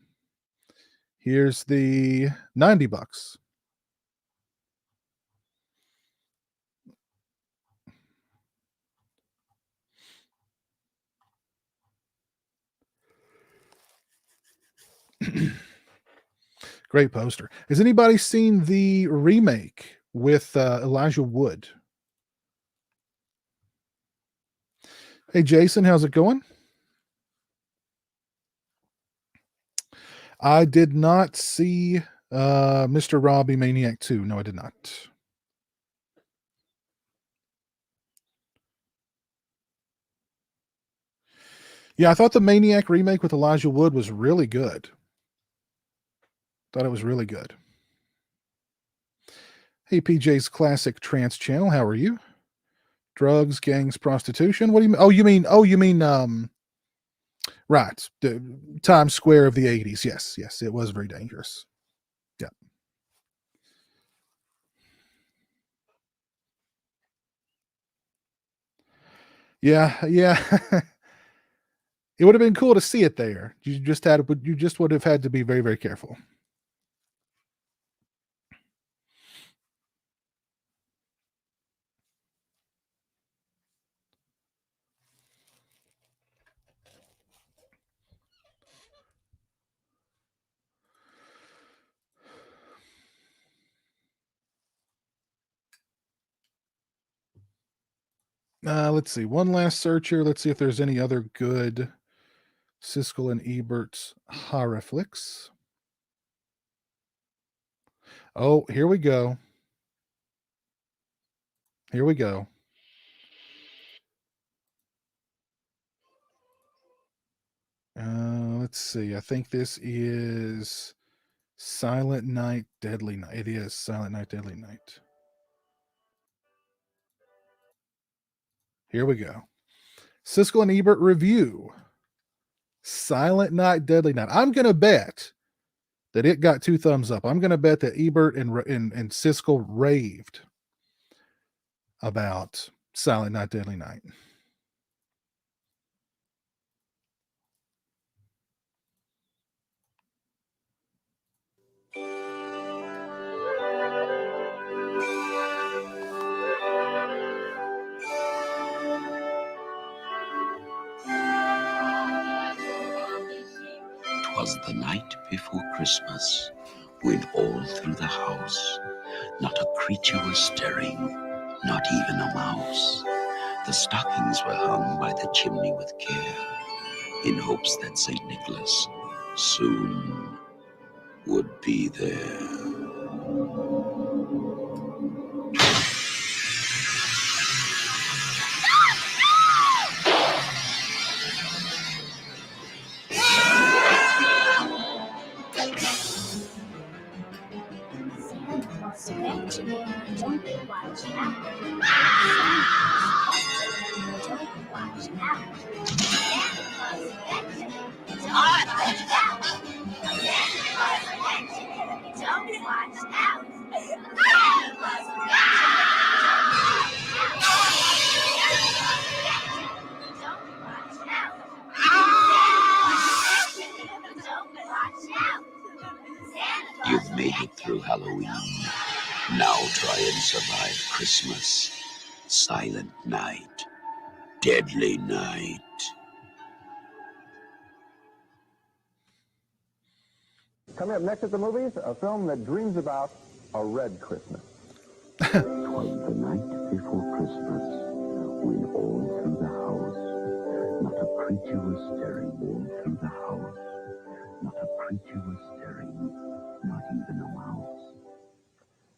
Speaker 1: Here's the $90. Great poster. Has anybody seen the remake with Elijah Wood? Hey, Jason, how's it going? I did not see Mr. Robbie Maniac 2. No, I did not. Yeah, I thought the Maniac remake with Elijah Wood was really good. Thought it was really good. Hey, PJ's Classic Trance Channel, how are you? Drugs, gangs, prostitution. What do you mean? You mean right. The Times Square of the 80s. Yes, it was very dangerous. Yeah. Yeah. It would have been cool to see it there. You just would have had to be very, very careful. Let's see. One last search here. Let's see if there's any other good Siskel and Ebert's horror flicks. Oh, here we go. Let's see. I think this is Silent Night, Deadly Night. It is Silent Night, Deadly Night. Here we go. Siskel and Ebert review. Silent Night, Deadly Night. I'm going to bet that it got 2 thumbs up. I'm going to bet that Ebert and Siskel raved about Silent Night, Deadly Night.
Speaker 12: 'Twas the night before Christmas, when all through the house not a creature was stirring, not even a mouse. The stockings were hung by the chimney with care, in hopes that St. Nicholas soon would be there. You've made it through Halloween. Now try and survive Christmas. Silent night. Deadly night.
Speaker 11: Coming up next at the movies, a film that dreams about a red Christmas.
Speaker 12: 'Twas the night before Christmas, when all through the house not a creature was stirring. All through the house not a creature was stirring, not even a mouse.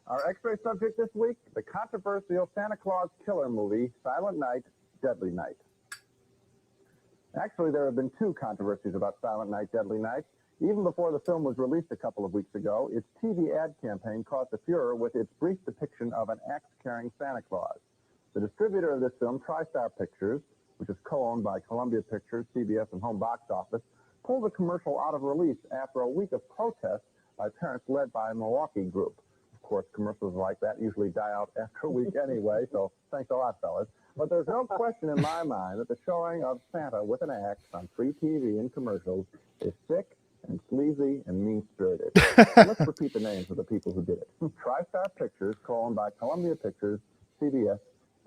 Speaker 11: Our X-ray subject this week, the controversial Santa Claus killer movie, Silent Night, Deadly Night. Actually, there have been two controversies about Silent Night, Deadly Night. Even before the film was released a couple of weeks ago, its TV ad campaign caused a furor with its brief depiction of an axe-carrying Santa Claus. The distributor of this film, TriStar Pictures, which is co-owned by Columbia Pictures, CBS, and Home Box Office, pulled the commercial out of release after a week of protests by parents led by a Milwaukee group. Of course, commercials like that usually die out after a week anyway, so thanks a lot, fellas. But there's no question in my mind that the showing of Santa with an axe on free TV and commercials is sick and sleazy and mean-spirited. Let's repeat the names of the people who did it. TriStar Pictures, co-owned by Columbia Pictures, CBS,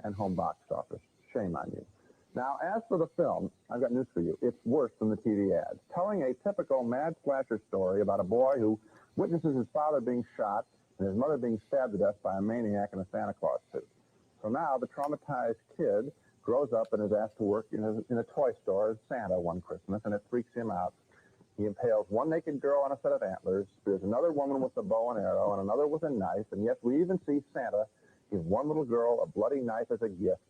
Speaker 11: and Home Box Office. Shame on you. Now, as for the film, I've got news for you. It's worse than the TV ads. Telling a typical mad slasher story about a boy who witnesses his father being shot and his mother being stabbed to death by a maniac in a Santa Claus suit. So now the traumatized kid grows up and is asked to work in a toy store as Santa one Christmas, and it freaks him out. He impales one naked girl on a set of antlers, spears another woman with a bow and arrow, and another with a knife, and yet we even see Santa give one little girl a bloody knife as a gift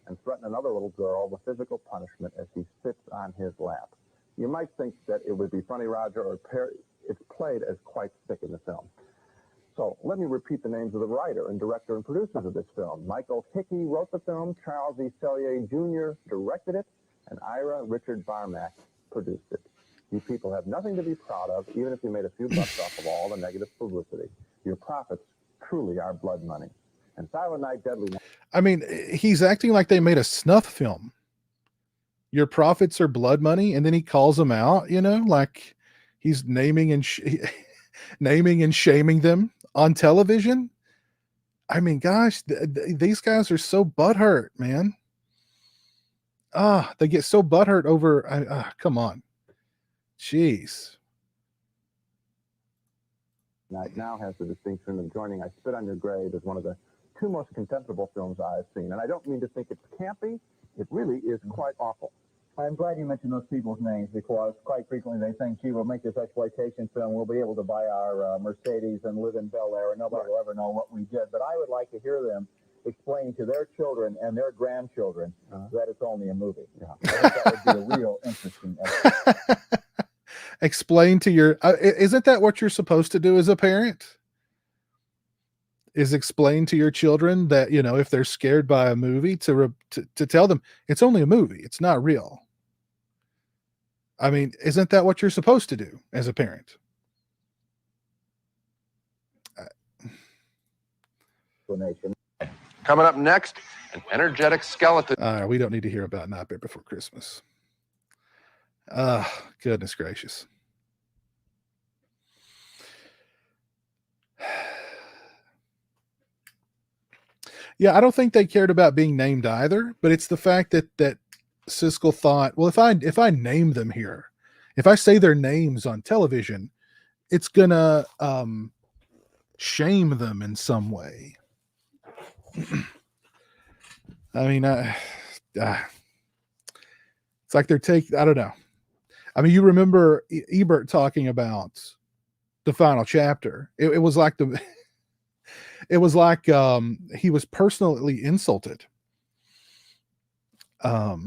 Speaker 11: and threaten another little girl with physical punishment as he sits on his lap. You might think that it would be funny, Roger, or it's played as quite sick in the film. So let me repeat the names of the writer and director and producers of this film. Michael Hickey wrote the film, Charles E. Sellier Jr. directed it, and Ira Richard Barmack produced it. You people have nothing to be proud of, even if you made a few bucks off of all the negative publicity. Your profits truly are blood money. And Silent Night, Deadly Night.
Speaker 1: I mean, he's acting like they made a snuff film. Your profits are blood money, and then he calls them out, like he's naming and shaming them on television. I mean, gosh, these guys are so butthurt, man. They get so butthurt over. Come on. Jeez.
Speaker 11: Night now has the distinction of joining I Spit on Your Grave as one of the two most contemptible films I've seen. And I don't mean to think it's campy. It really is quite awful.
Speaker 9: I'm glad you mentioned those people's names because quite frequently they think, gee, we'll make this exploitation film, we'll be able to buy our Mercedes and live in Bel Air and nobody will ever know what we did. But I would like to hear them explain to their children and their grandchildren that it's only a movie. Yeah. I think that would be a real interesting episode.
Speaker 1: Explain to your isn't that what you're supposed to do as a parent, is explain to your children that if they're scared by a movie to tell them it's only a movie, it's not real. I mean, isn't that what you're supposed to do as a parent?
Speaker 6: Coming up next, an energetic skeleton.
Speaker 1: We don't need to hear about Nightmare Before Christmas. Goodness gracious. Yeah, I don't think they cared about being named either, but it's the fact that Siskel thought, well, if I name them here, if I say their names on television, it's gonna shame them in some way. I mean, it's like they're I don't know. I mean, you remember Ebert talking about the final chapter. It was like it was like he was personally insulted. Yeah,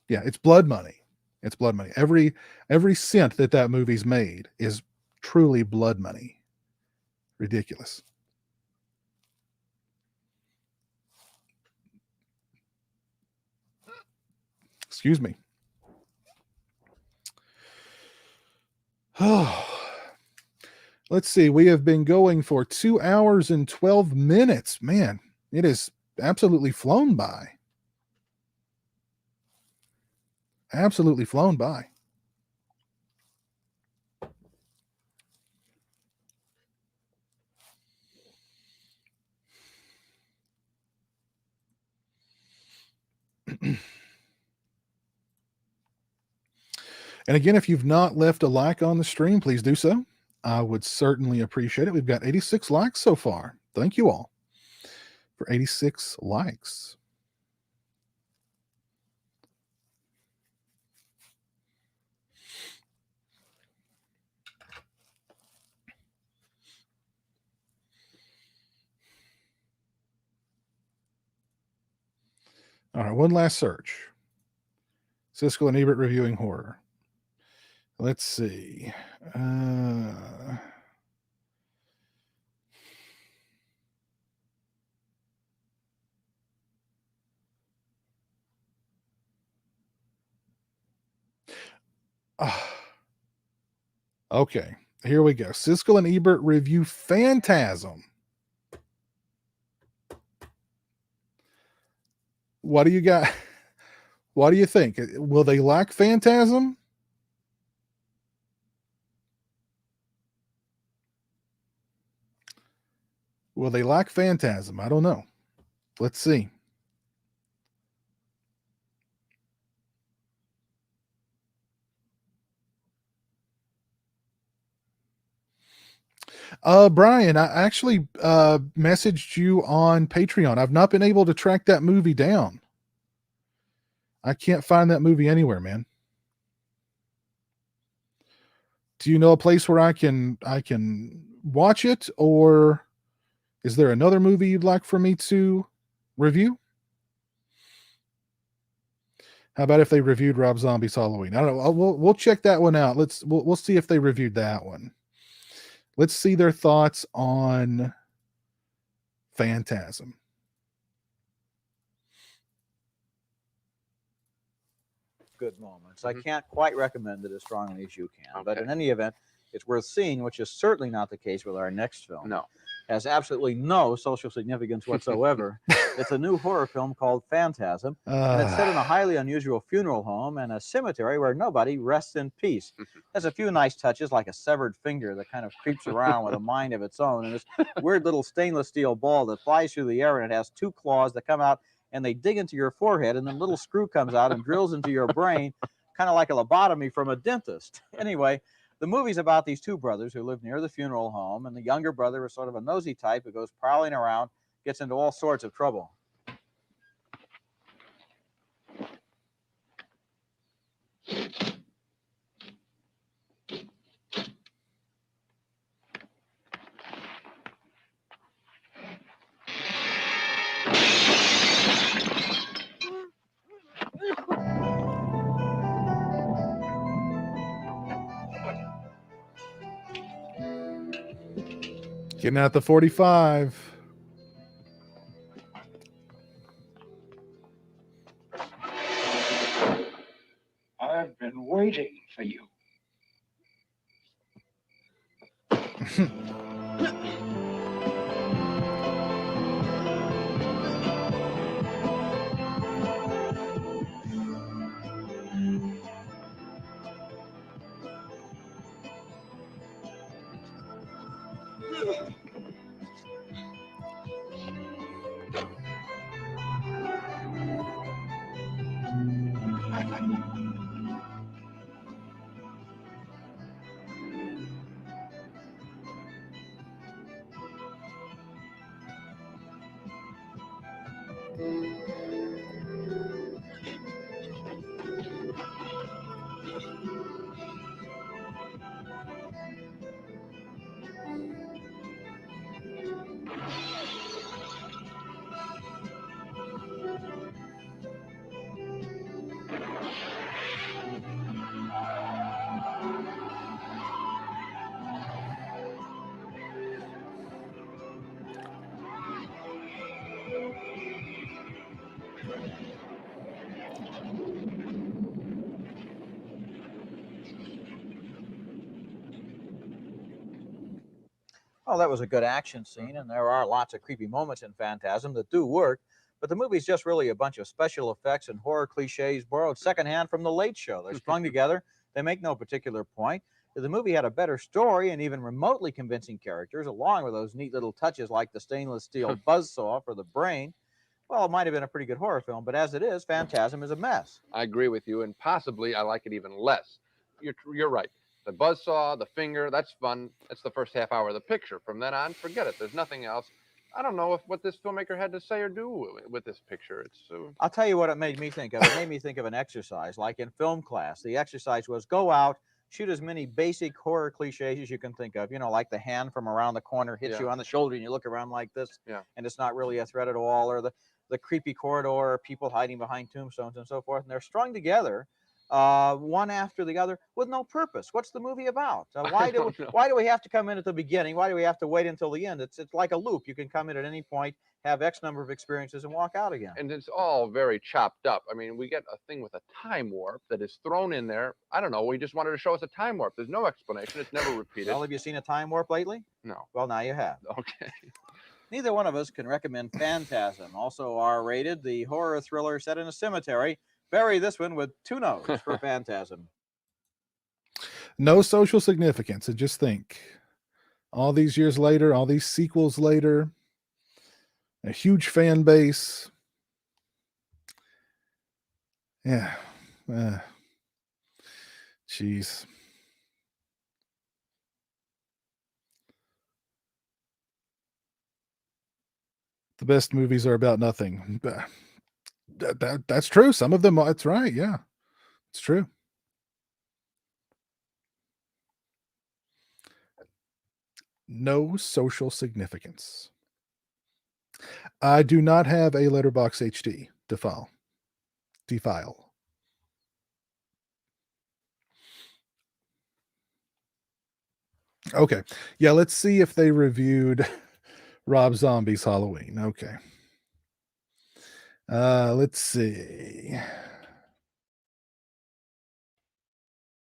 Speaker 1: it's blood money. It's blood money. Every cent that movie's made is truly blood money. Ridiculous. Excuse me. Oh, let's see. We have been going for 2 hours and 12 minutes. Man, it is absolutely flown by. Absolutely flown by. And again, if you've not left a like on the stream, please do so. I would certainly appreciate it. We've got 86 likes so far. Thank you all for 86 likes. All right, one last search. Siskel and Ebert reviewing horror. Let's see. Okay, here we go. Siskel and Ebert review Phantasm. What do you got? What do you think? Will they like Phantasm? Will they like Phantasm? I don't know. Let's see. Brian, I actually messaged you on Patreon. I've not been able to track that movie down. I can't find that movie anywhere, man. Do you know a place where I can watch it, or is there another movie you'd like for me to review? How about if they reviewed Rob Zombie's Halloween? I don't know. We'll check that one out. We'll see if they reviewed that one. Let's see their thoughts on Phantasm.
Speaker 7: Good moments. I can't quite recommend it as strongly as you can, but in any event, it's worth seeing, which is certainly not the case with our next film.
Speaker 6: No.
Speaker 7: It has absolutely no social significance whatsoever. It's a new horror film called Phantasm, and it's set in a highly unusual funeral home and a cemetery where nobody rests in peace. There's a few nice touches, like a severed finger that kind of creeps around with a mind of its own, and this weird little stainless steel ball that flies through the air, and it has two claws that come out and they dig into your forehead, and then a little screw comes out and drills into your brain, kind of like a lobotomy from a dentist. Anyway, the movie's about these two brothers who live near the funeral home, and the younger brother is sort of a nosy type who goes prowling around, gets into all sorts of trouble.
Speaker 1: Getting out the 45.
Speaker 8: I've been waiting for you.
Speaker 7: Well, that was a good action scene, and there are lots of creepy moments in Phantasm that do work, but the movie's just really a bunch of special effects and horror cliches borrowed secondhand from The Late Show. They're strung together, they make no particular point. If the movie had a better story and even remotely convincing characters, along with those neat little touches like the stainless steel buzzsaw for the brain, well, it might have been a pretty good horror film, but as it is, Phantasm is a mess.
Speaker 6: I agree with you, and possibly I like it even less. You're right. The buzzsaw, the finger, that's fun. That's the first half hour of the picture. From then on, forget it. There's nothing else. I don't know what this filmmaker had to say or do with this picture.
Speaker 7: I'll tell you what it made me think of. It made me think of an exercise, like in film class. The exercise was go out, shoot as many basic horror cliches as you can think of. You know, like the hand from around the corner hits you on the shoulder and you look around like this, and it's not really a threat at all, or the creepy corridor, or people hiding behind tombstones and so forth. And they're strung together, one after the other, with no purpose. What's the movie about? Why do we have to come in at the beginning? Why do we have to wait until the end? It's like a loop. You can come in at any point, have X number of experiences, and walk out again.
Speaker 6: And it's all very chopped up. I mean, we get a thing with a time warp that is thrown in there. I don't know. We just wanted to show us a time warp. There's no explanation. It's never repeated.
Speaker 7: Well, have you seen a time warp lately?
Speaker 6: No.
Speaker 7: Well, now you have.
Speaker 6: Okay.
Speaker 7: Neither one of us can recommend Phantasm, also R-rated, the horror thriller set in a cemetery. Bury this one with 2 no's for Phantasm.
Speaker 1: No social significance. And just think, all these years later, all these sequels later, a huge fan base. Yeah. Jeez. The best movies are about nothing. That's true. Some of them, that's right. Yeah, it's true. No social significance. I do not have a Letterbox HD to file. Okay. Yeah, let's see if they reviewed Rob Zombie's Halloween. Okay. Let's see.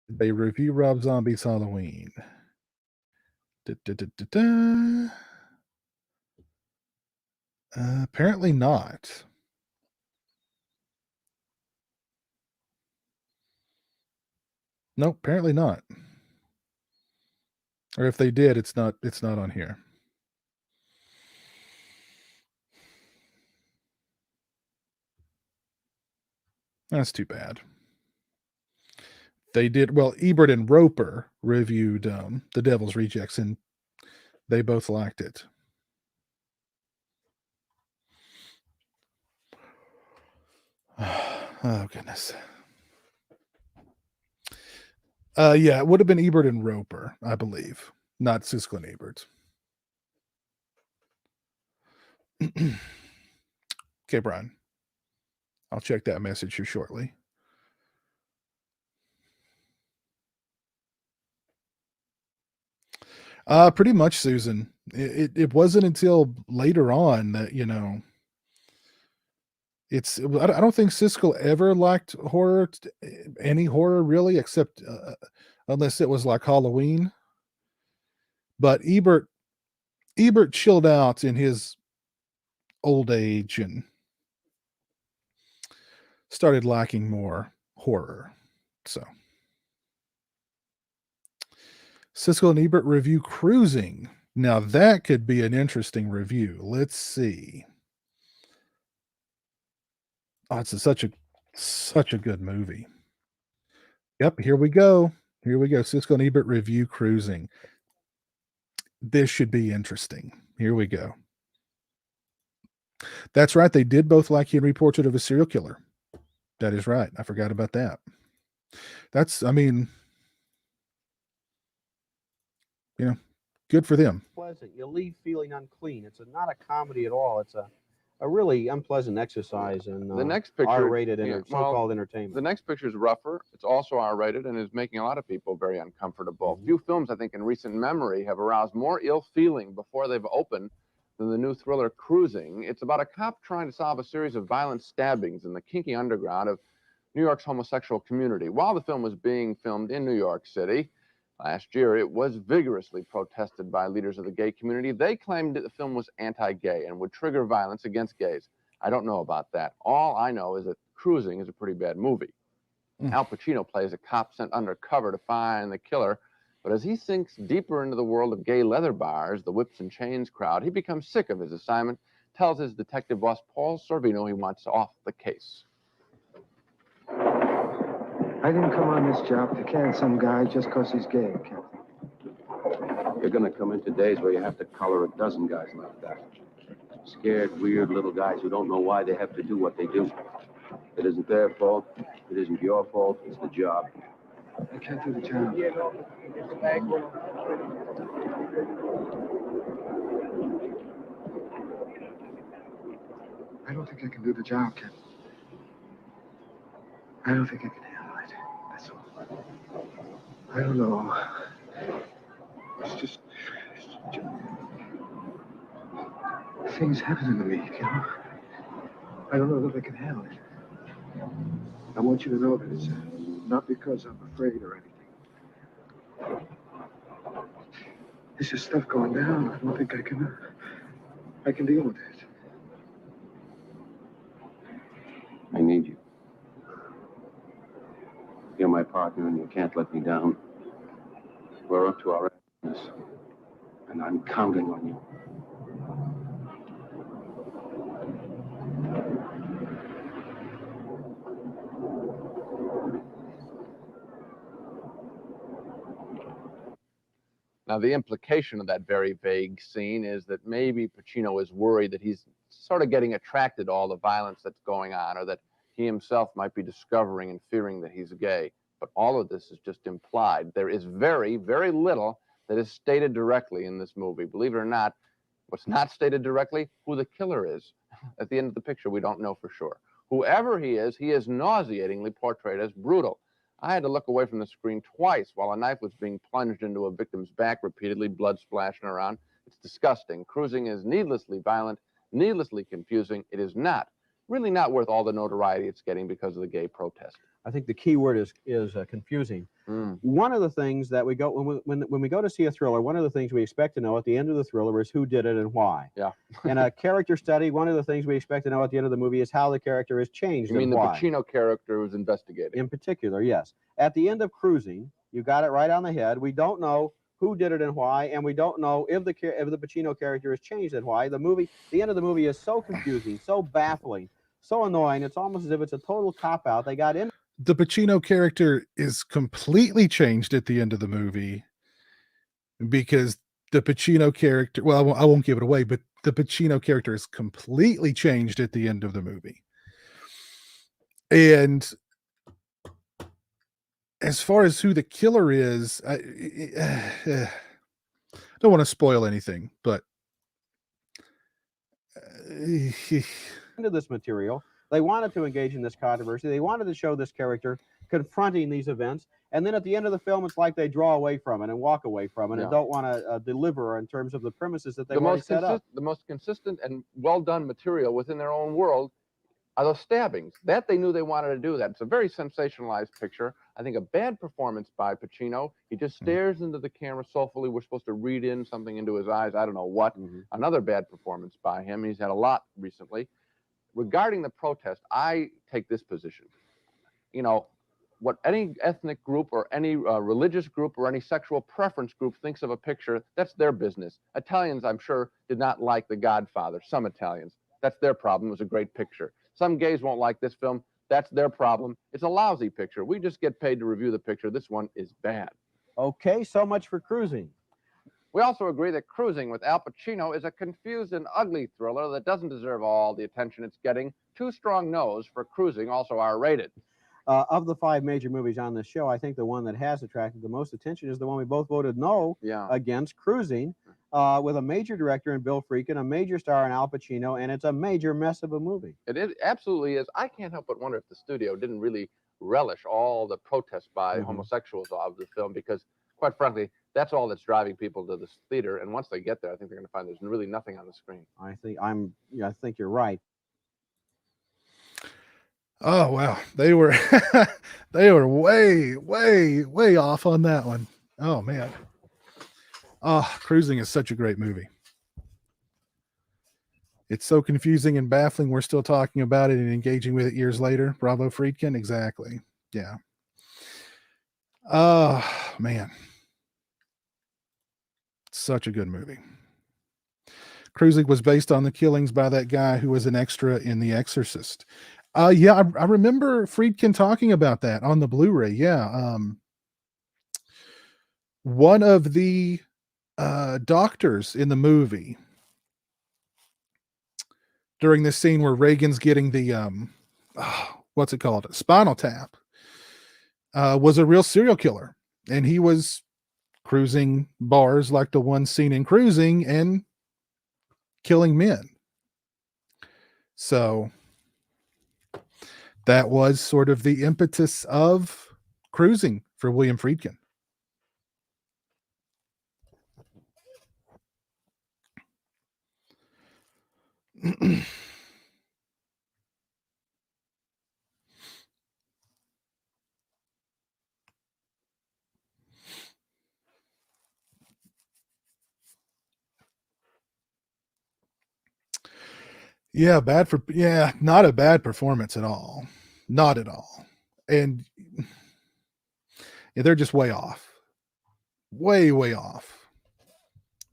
Speaker 1: Did they review Rob Zombie's Halloween? Apparently not. Nope, apparently not. Or if they did, it's not on here. That's too bad. They did, well, Ebert and Roper reviewed The Devil's Rejects, and they both liked it. Oh, goodness. Yeah, it would have been Ebert and Roper, I believe, not Siskel and Ebert. Okay, Brian. I'll check that message here shortly. Pretty much, Susan. It wasn't until later on that, you know, I don't think Siskel ever liked horror, any horror really, except unless it was like Halloween. But Ebert chilled out in his old age and started liking more horror. So Siskel and Ebert review Cruising. Now that could be an interesting review. Let's see. Oh, it's such a good movie. Yep, here we go. Siskel and Ebert review Cruising. This should be interesting. Here we go. That's right. They did both like Henry Portrait of a Serial Killer. That is right. I forgot about that. I mean, you know, good for them.
Speaker 13: Pleasant. You leave feeling unclean. It's not a comedy at all. It's a really unpleasant exercise in
Speaker 6: the next picture,
Speaker 13: R-rated so-called entertainment.
Speaker 6: The next picture is rougher. It's also R-rated and is making a lot of people very uncomfortable. Few films, I think, in recent memory have aroused more ill feeling before they've opened than the new thriller Cruising. It's about a cop trying to solve a series of violent stabbings in the kinky underground of New York's homosexual community. While the film was being filmed in New York City, Last year, it was vigorously protested by leaders of the gay community. They claimed that the film was anti-gay and would trigger violence against gays. I don't know about that. All I know is that Cruising is a pretty bad movie. Al Pacino plays a cop sent undercover to find the killer, but as he sinks deeper into the world of gay leather bars, the whips and chains crowd, he becomes sick of his assignment, tells his detective boss, Paul Sorvino, he wants off the case.
Speaker 14: I didn't come on this job to can some guy just because he's gay, Captain.
Speaker 15: You're going to come into days where you have to collar a dozen guys like that. Scared, weird little guys who don't know why they have to do what they do. It isn't their fault. It isn't your fault. It's the job.
Speaker 14: I can't do the job. I don't think I can do the job, Captain. I don't think I can handle it. That's all. I don't know. It's just things happening to me, you know? I don't know that I can handle it. I want you to know that it's not because I'm afraid or anything. It's just stuff going down. I don't think I can deal with it.
Speaker 15: I need you. You're my partner and you can't let me down. We're up to our business, and I'm counting on you.
Speaker 6: Now, the implication of that very vague scene is that maybe Pacino is worried that he's sort of getting attracted to all the violence that's going on, or that he himself might be discovering and fearing that he's gay. But all of this is just implied. There is very, very little that is stated directly in this movie. Believe it or not, what's not stated directly, who the killer is. At the end of the picture, we don't know for sure. Whoever he is nauseatingly portrayed as brutal. I had to look away from the screen twice while a knife was being plunged into a victim's back repeatedly, blood splashing around. It's disgusting. Cruising is needlessly violent, needlessly confusing. It is not, really not worth all the notoriety it's getting because of the gay protest.
Speaker 13: I think the key word is confusing. One of the things that we go when we go to see a thriller, one of the things we expect to know at the end of the thriller is who did it and why.
Speaker 6: Yeah.
Speaker 13: In a character study, one of the things we expect to know at the end of the movie is how the character is changed.
Speaker 6: You mean
Speaker 13: and
Speaker 6: the
Speaker 13: why.
Speaker 6: Pacino character was investigating?
Speaker 13: In particular, yes. At the end of Cruising, you got it right on the head. We don't know who did it and why, and we don't know if the Pacino character is changed and why. The end of the movie is so confusing, so baffling, so annoying. It's almost as if it's a total cop-out. They got in.
Speaker 1: The Pacino character is completely changed at the end of the movie because the Pacino character, well, I won't give it away, but the Pacino character is completely changed at the end of the movie. And as far as who the killer is, I don't want to spoil anything, but
Speaker 13: into this material, they wanted to engage in this controversy. They wanted to show this character confronting these events, and then at the end of the film, it's like they draw away from it and walk away from it and don't want to deliver in terms of the premises that they already set up.
Speaker 6: The most consistent and well done material within their own world are those stabbings. That they knew they wanted to do that. It's a very sensationalized picture. I think a bad performance by Pacino. He just stares into the camera soulfully. We're supposed to read in something into his eyes. I don't know what. Another bad performance by him. He's had a lot recently. Regarding the protest, I take this position. You know, what any ethnic group or any religious group or any sexual preference group thinks of a picture, that's their business. Italians, I'm sure, did not like The Godfather. Some Italians. That's their problem. It was a great picture. Some gays won't like this film. That's their problem. It's a lousy picture. We just get paid to review the picture. This one is bad.
Speaker 13: Okay, so much for Cruising.
Speaker 6: We also agree that Cruising with Al Pacino is a confused and ugly thriller that doesn't deserve all the attention it's getting. 2 strong no's for Cruising, also R-rated.
Speaker 13: Of the 5 major movies on this show, I think the one that has attracted the most attention is the one we both voted no against, Cruising, with a major director in Bill Friedkin, a major star in Al Pacino, and it's a major mess of a movie.
Speaker 6: It absolutely is. I can't help but wonder if the studio didn't really relish all the protests by homosexuals of the film, because, quite frankly, that's all that's driving people to this theater. And once they get there, I think they're going to find there's really nothing on the screen.
Speaker 13: I think you're right.
Speaker 1: Oh wow, they were they were way off on that one. Oh man. Oh, Cruising is such a great movie. It's so confusing and baffling. We're still talking about it and engaging with it years later. Bravo Friedkin. Exactly. Yeah. Oh man. Such a good movie. Cruising was based on the killings by that guy who was an extra in The Exorcist. Yeah, I remember Friedkin talking about that on the Blu-ray. Yeah. One of the doctors in the movie during this scene where Reagan's getting the what's it called? Spinal tap, was a real serial killer. And he was cruising bars like the one seen in Cruising and killing men. So that was sort of the impetus of Cruising for William Friedkin. Yeah, not a bad performance at all. Not at all. And yeah, they're just way off. Way, way off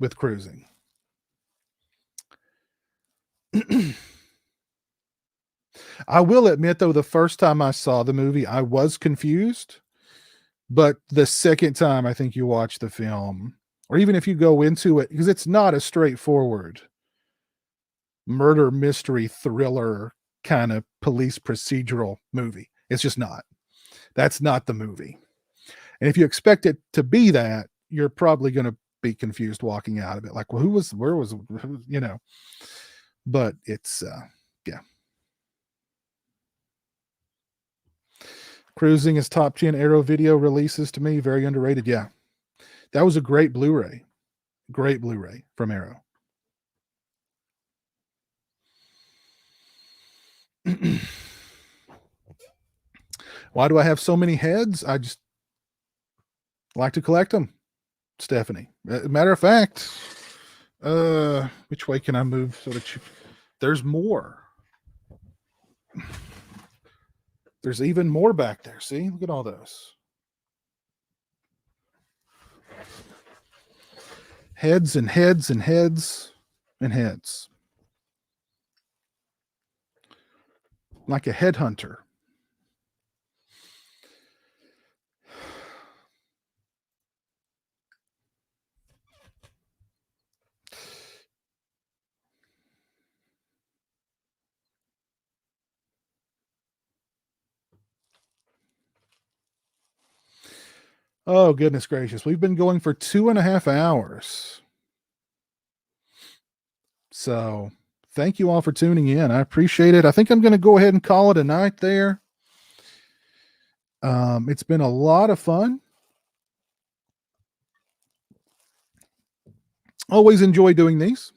Speaker 1: with Cruising. I will admit, though, the first time I saw the movie, I was confused. But the second time I think you watch the film, or even if you go into it, because it's not a straightforward murder mystery thriller kind of police procedural movie. It's just not. That's not the movie. And if you expect it to be that, you're probably going to be confused walking out of it. Like, well, where was, you know, but it's, yeah. Cruising is top 10 Arrow video releases to me. Very underrated. Yeah. That was a great Blu-ray. Great Blu-ray from Arrow. Why do I have so many heads? I just like to collect them, Stephanie. Matter of fact, which way can I move? There's more. There's even more back there. See, look at all those. Heads and heads and heads and heads. Like a headhunter. Oh, goodness gracious. We've been going for 2.5 hours. So thank you all for tuning in. I appreciate it. I think I'm going to go ahead and call it a night there. It's been a lot of fun. Always enjoy doing these.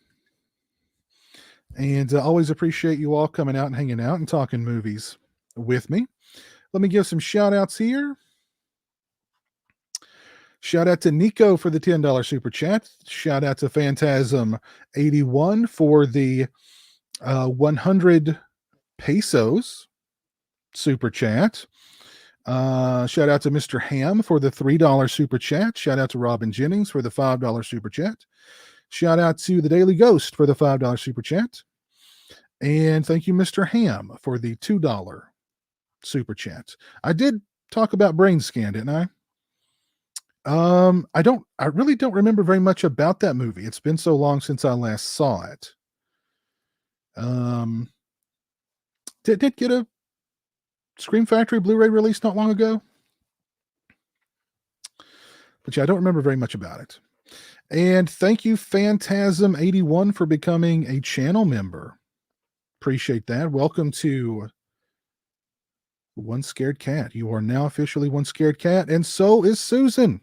Speaker 1: And always appreciate you all coming out and hanging out and talking movies with me. Let me give some shout outs here. Shout out to Nico for the $10 super chat. Shout out to Phantasm81 for the 100 pesos super chat. Shout out to Mr. Ham for the $3 super chat. Shout out to Robin Jennings for the $5 super chat. Shout out to the Daily Ghost for the $5 super chat. And thank you, Mr. Ham, for the $2 super chat. I did talk about Brain Scan, didn't I? I really don't remember very much about that movie. It's been so long since I last saw it. Did it get a Scream Factory Blu-ray release not long ago? But yeah, I don't remember very much about it. And thank you, Phantasm81, for becoming a channel member. Appreciate that. Welcome to One Scared Cat. You are now officially One Scared Cat, and so is Susan.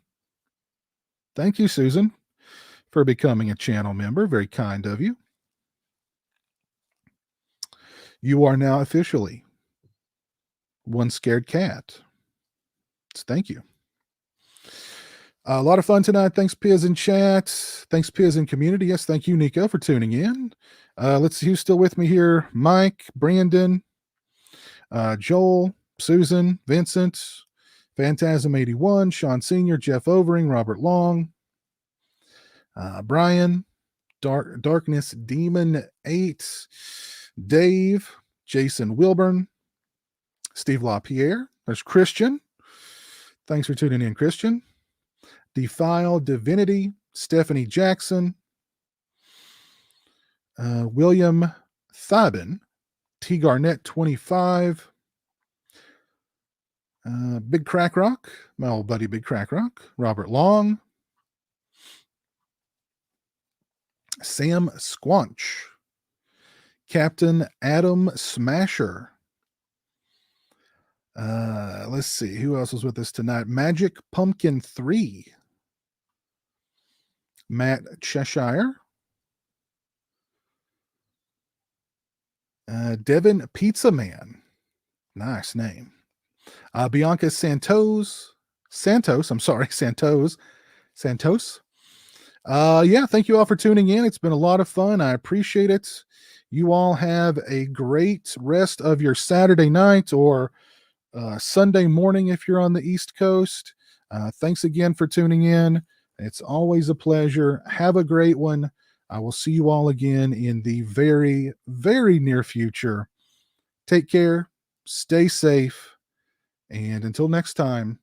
Speaker 1: Thank you, Susan, for becoming a channel member. Very kind of you. You are now officially One Scared Cat. Thank you. A lot of fun tonight. Thanks, Piz in chat. Thanks, Piz in community. Yes, thank you, Nico, for tuning in. Let's see who's still with me here. Mike, Brandon, Joel, Susan, Vincent, Phantasm 81, Sean Sr., Jeff Overing, Robert Long, Brian, Darkness Demon 8, Dave, Jason Wilburn, Steve LaPierre. There's Christian. Thanks for tuning in, Christian. Defile Divinity, Stephanie Jackson, William Thibin, T Garnett 25, Big Crack Rock, my old buddy Big Crack Rock, Robert Long, Sam Squanch, Captain Adam Smasher. Let's see who else was with us tonight. Magic Pumpkin 3, Matt Cheshire, Devin Pizza Man, nice name. Bianca Santos. Yeah, thank you all for tuning in. It's been a lot of fun. I appreciate it. You all have a great rest of your Saturday night or Sunday morning if you're on the East Coast. Thanks again for tuning in. It's always a pleasure. Have a great one. I will see you all again in the very, very near future. Take care. Stay safe. And until next time,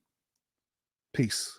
Speaker 1: peace.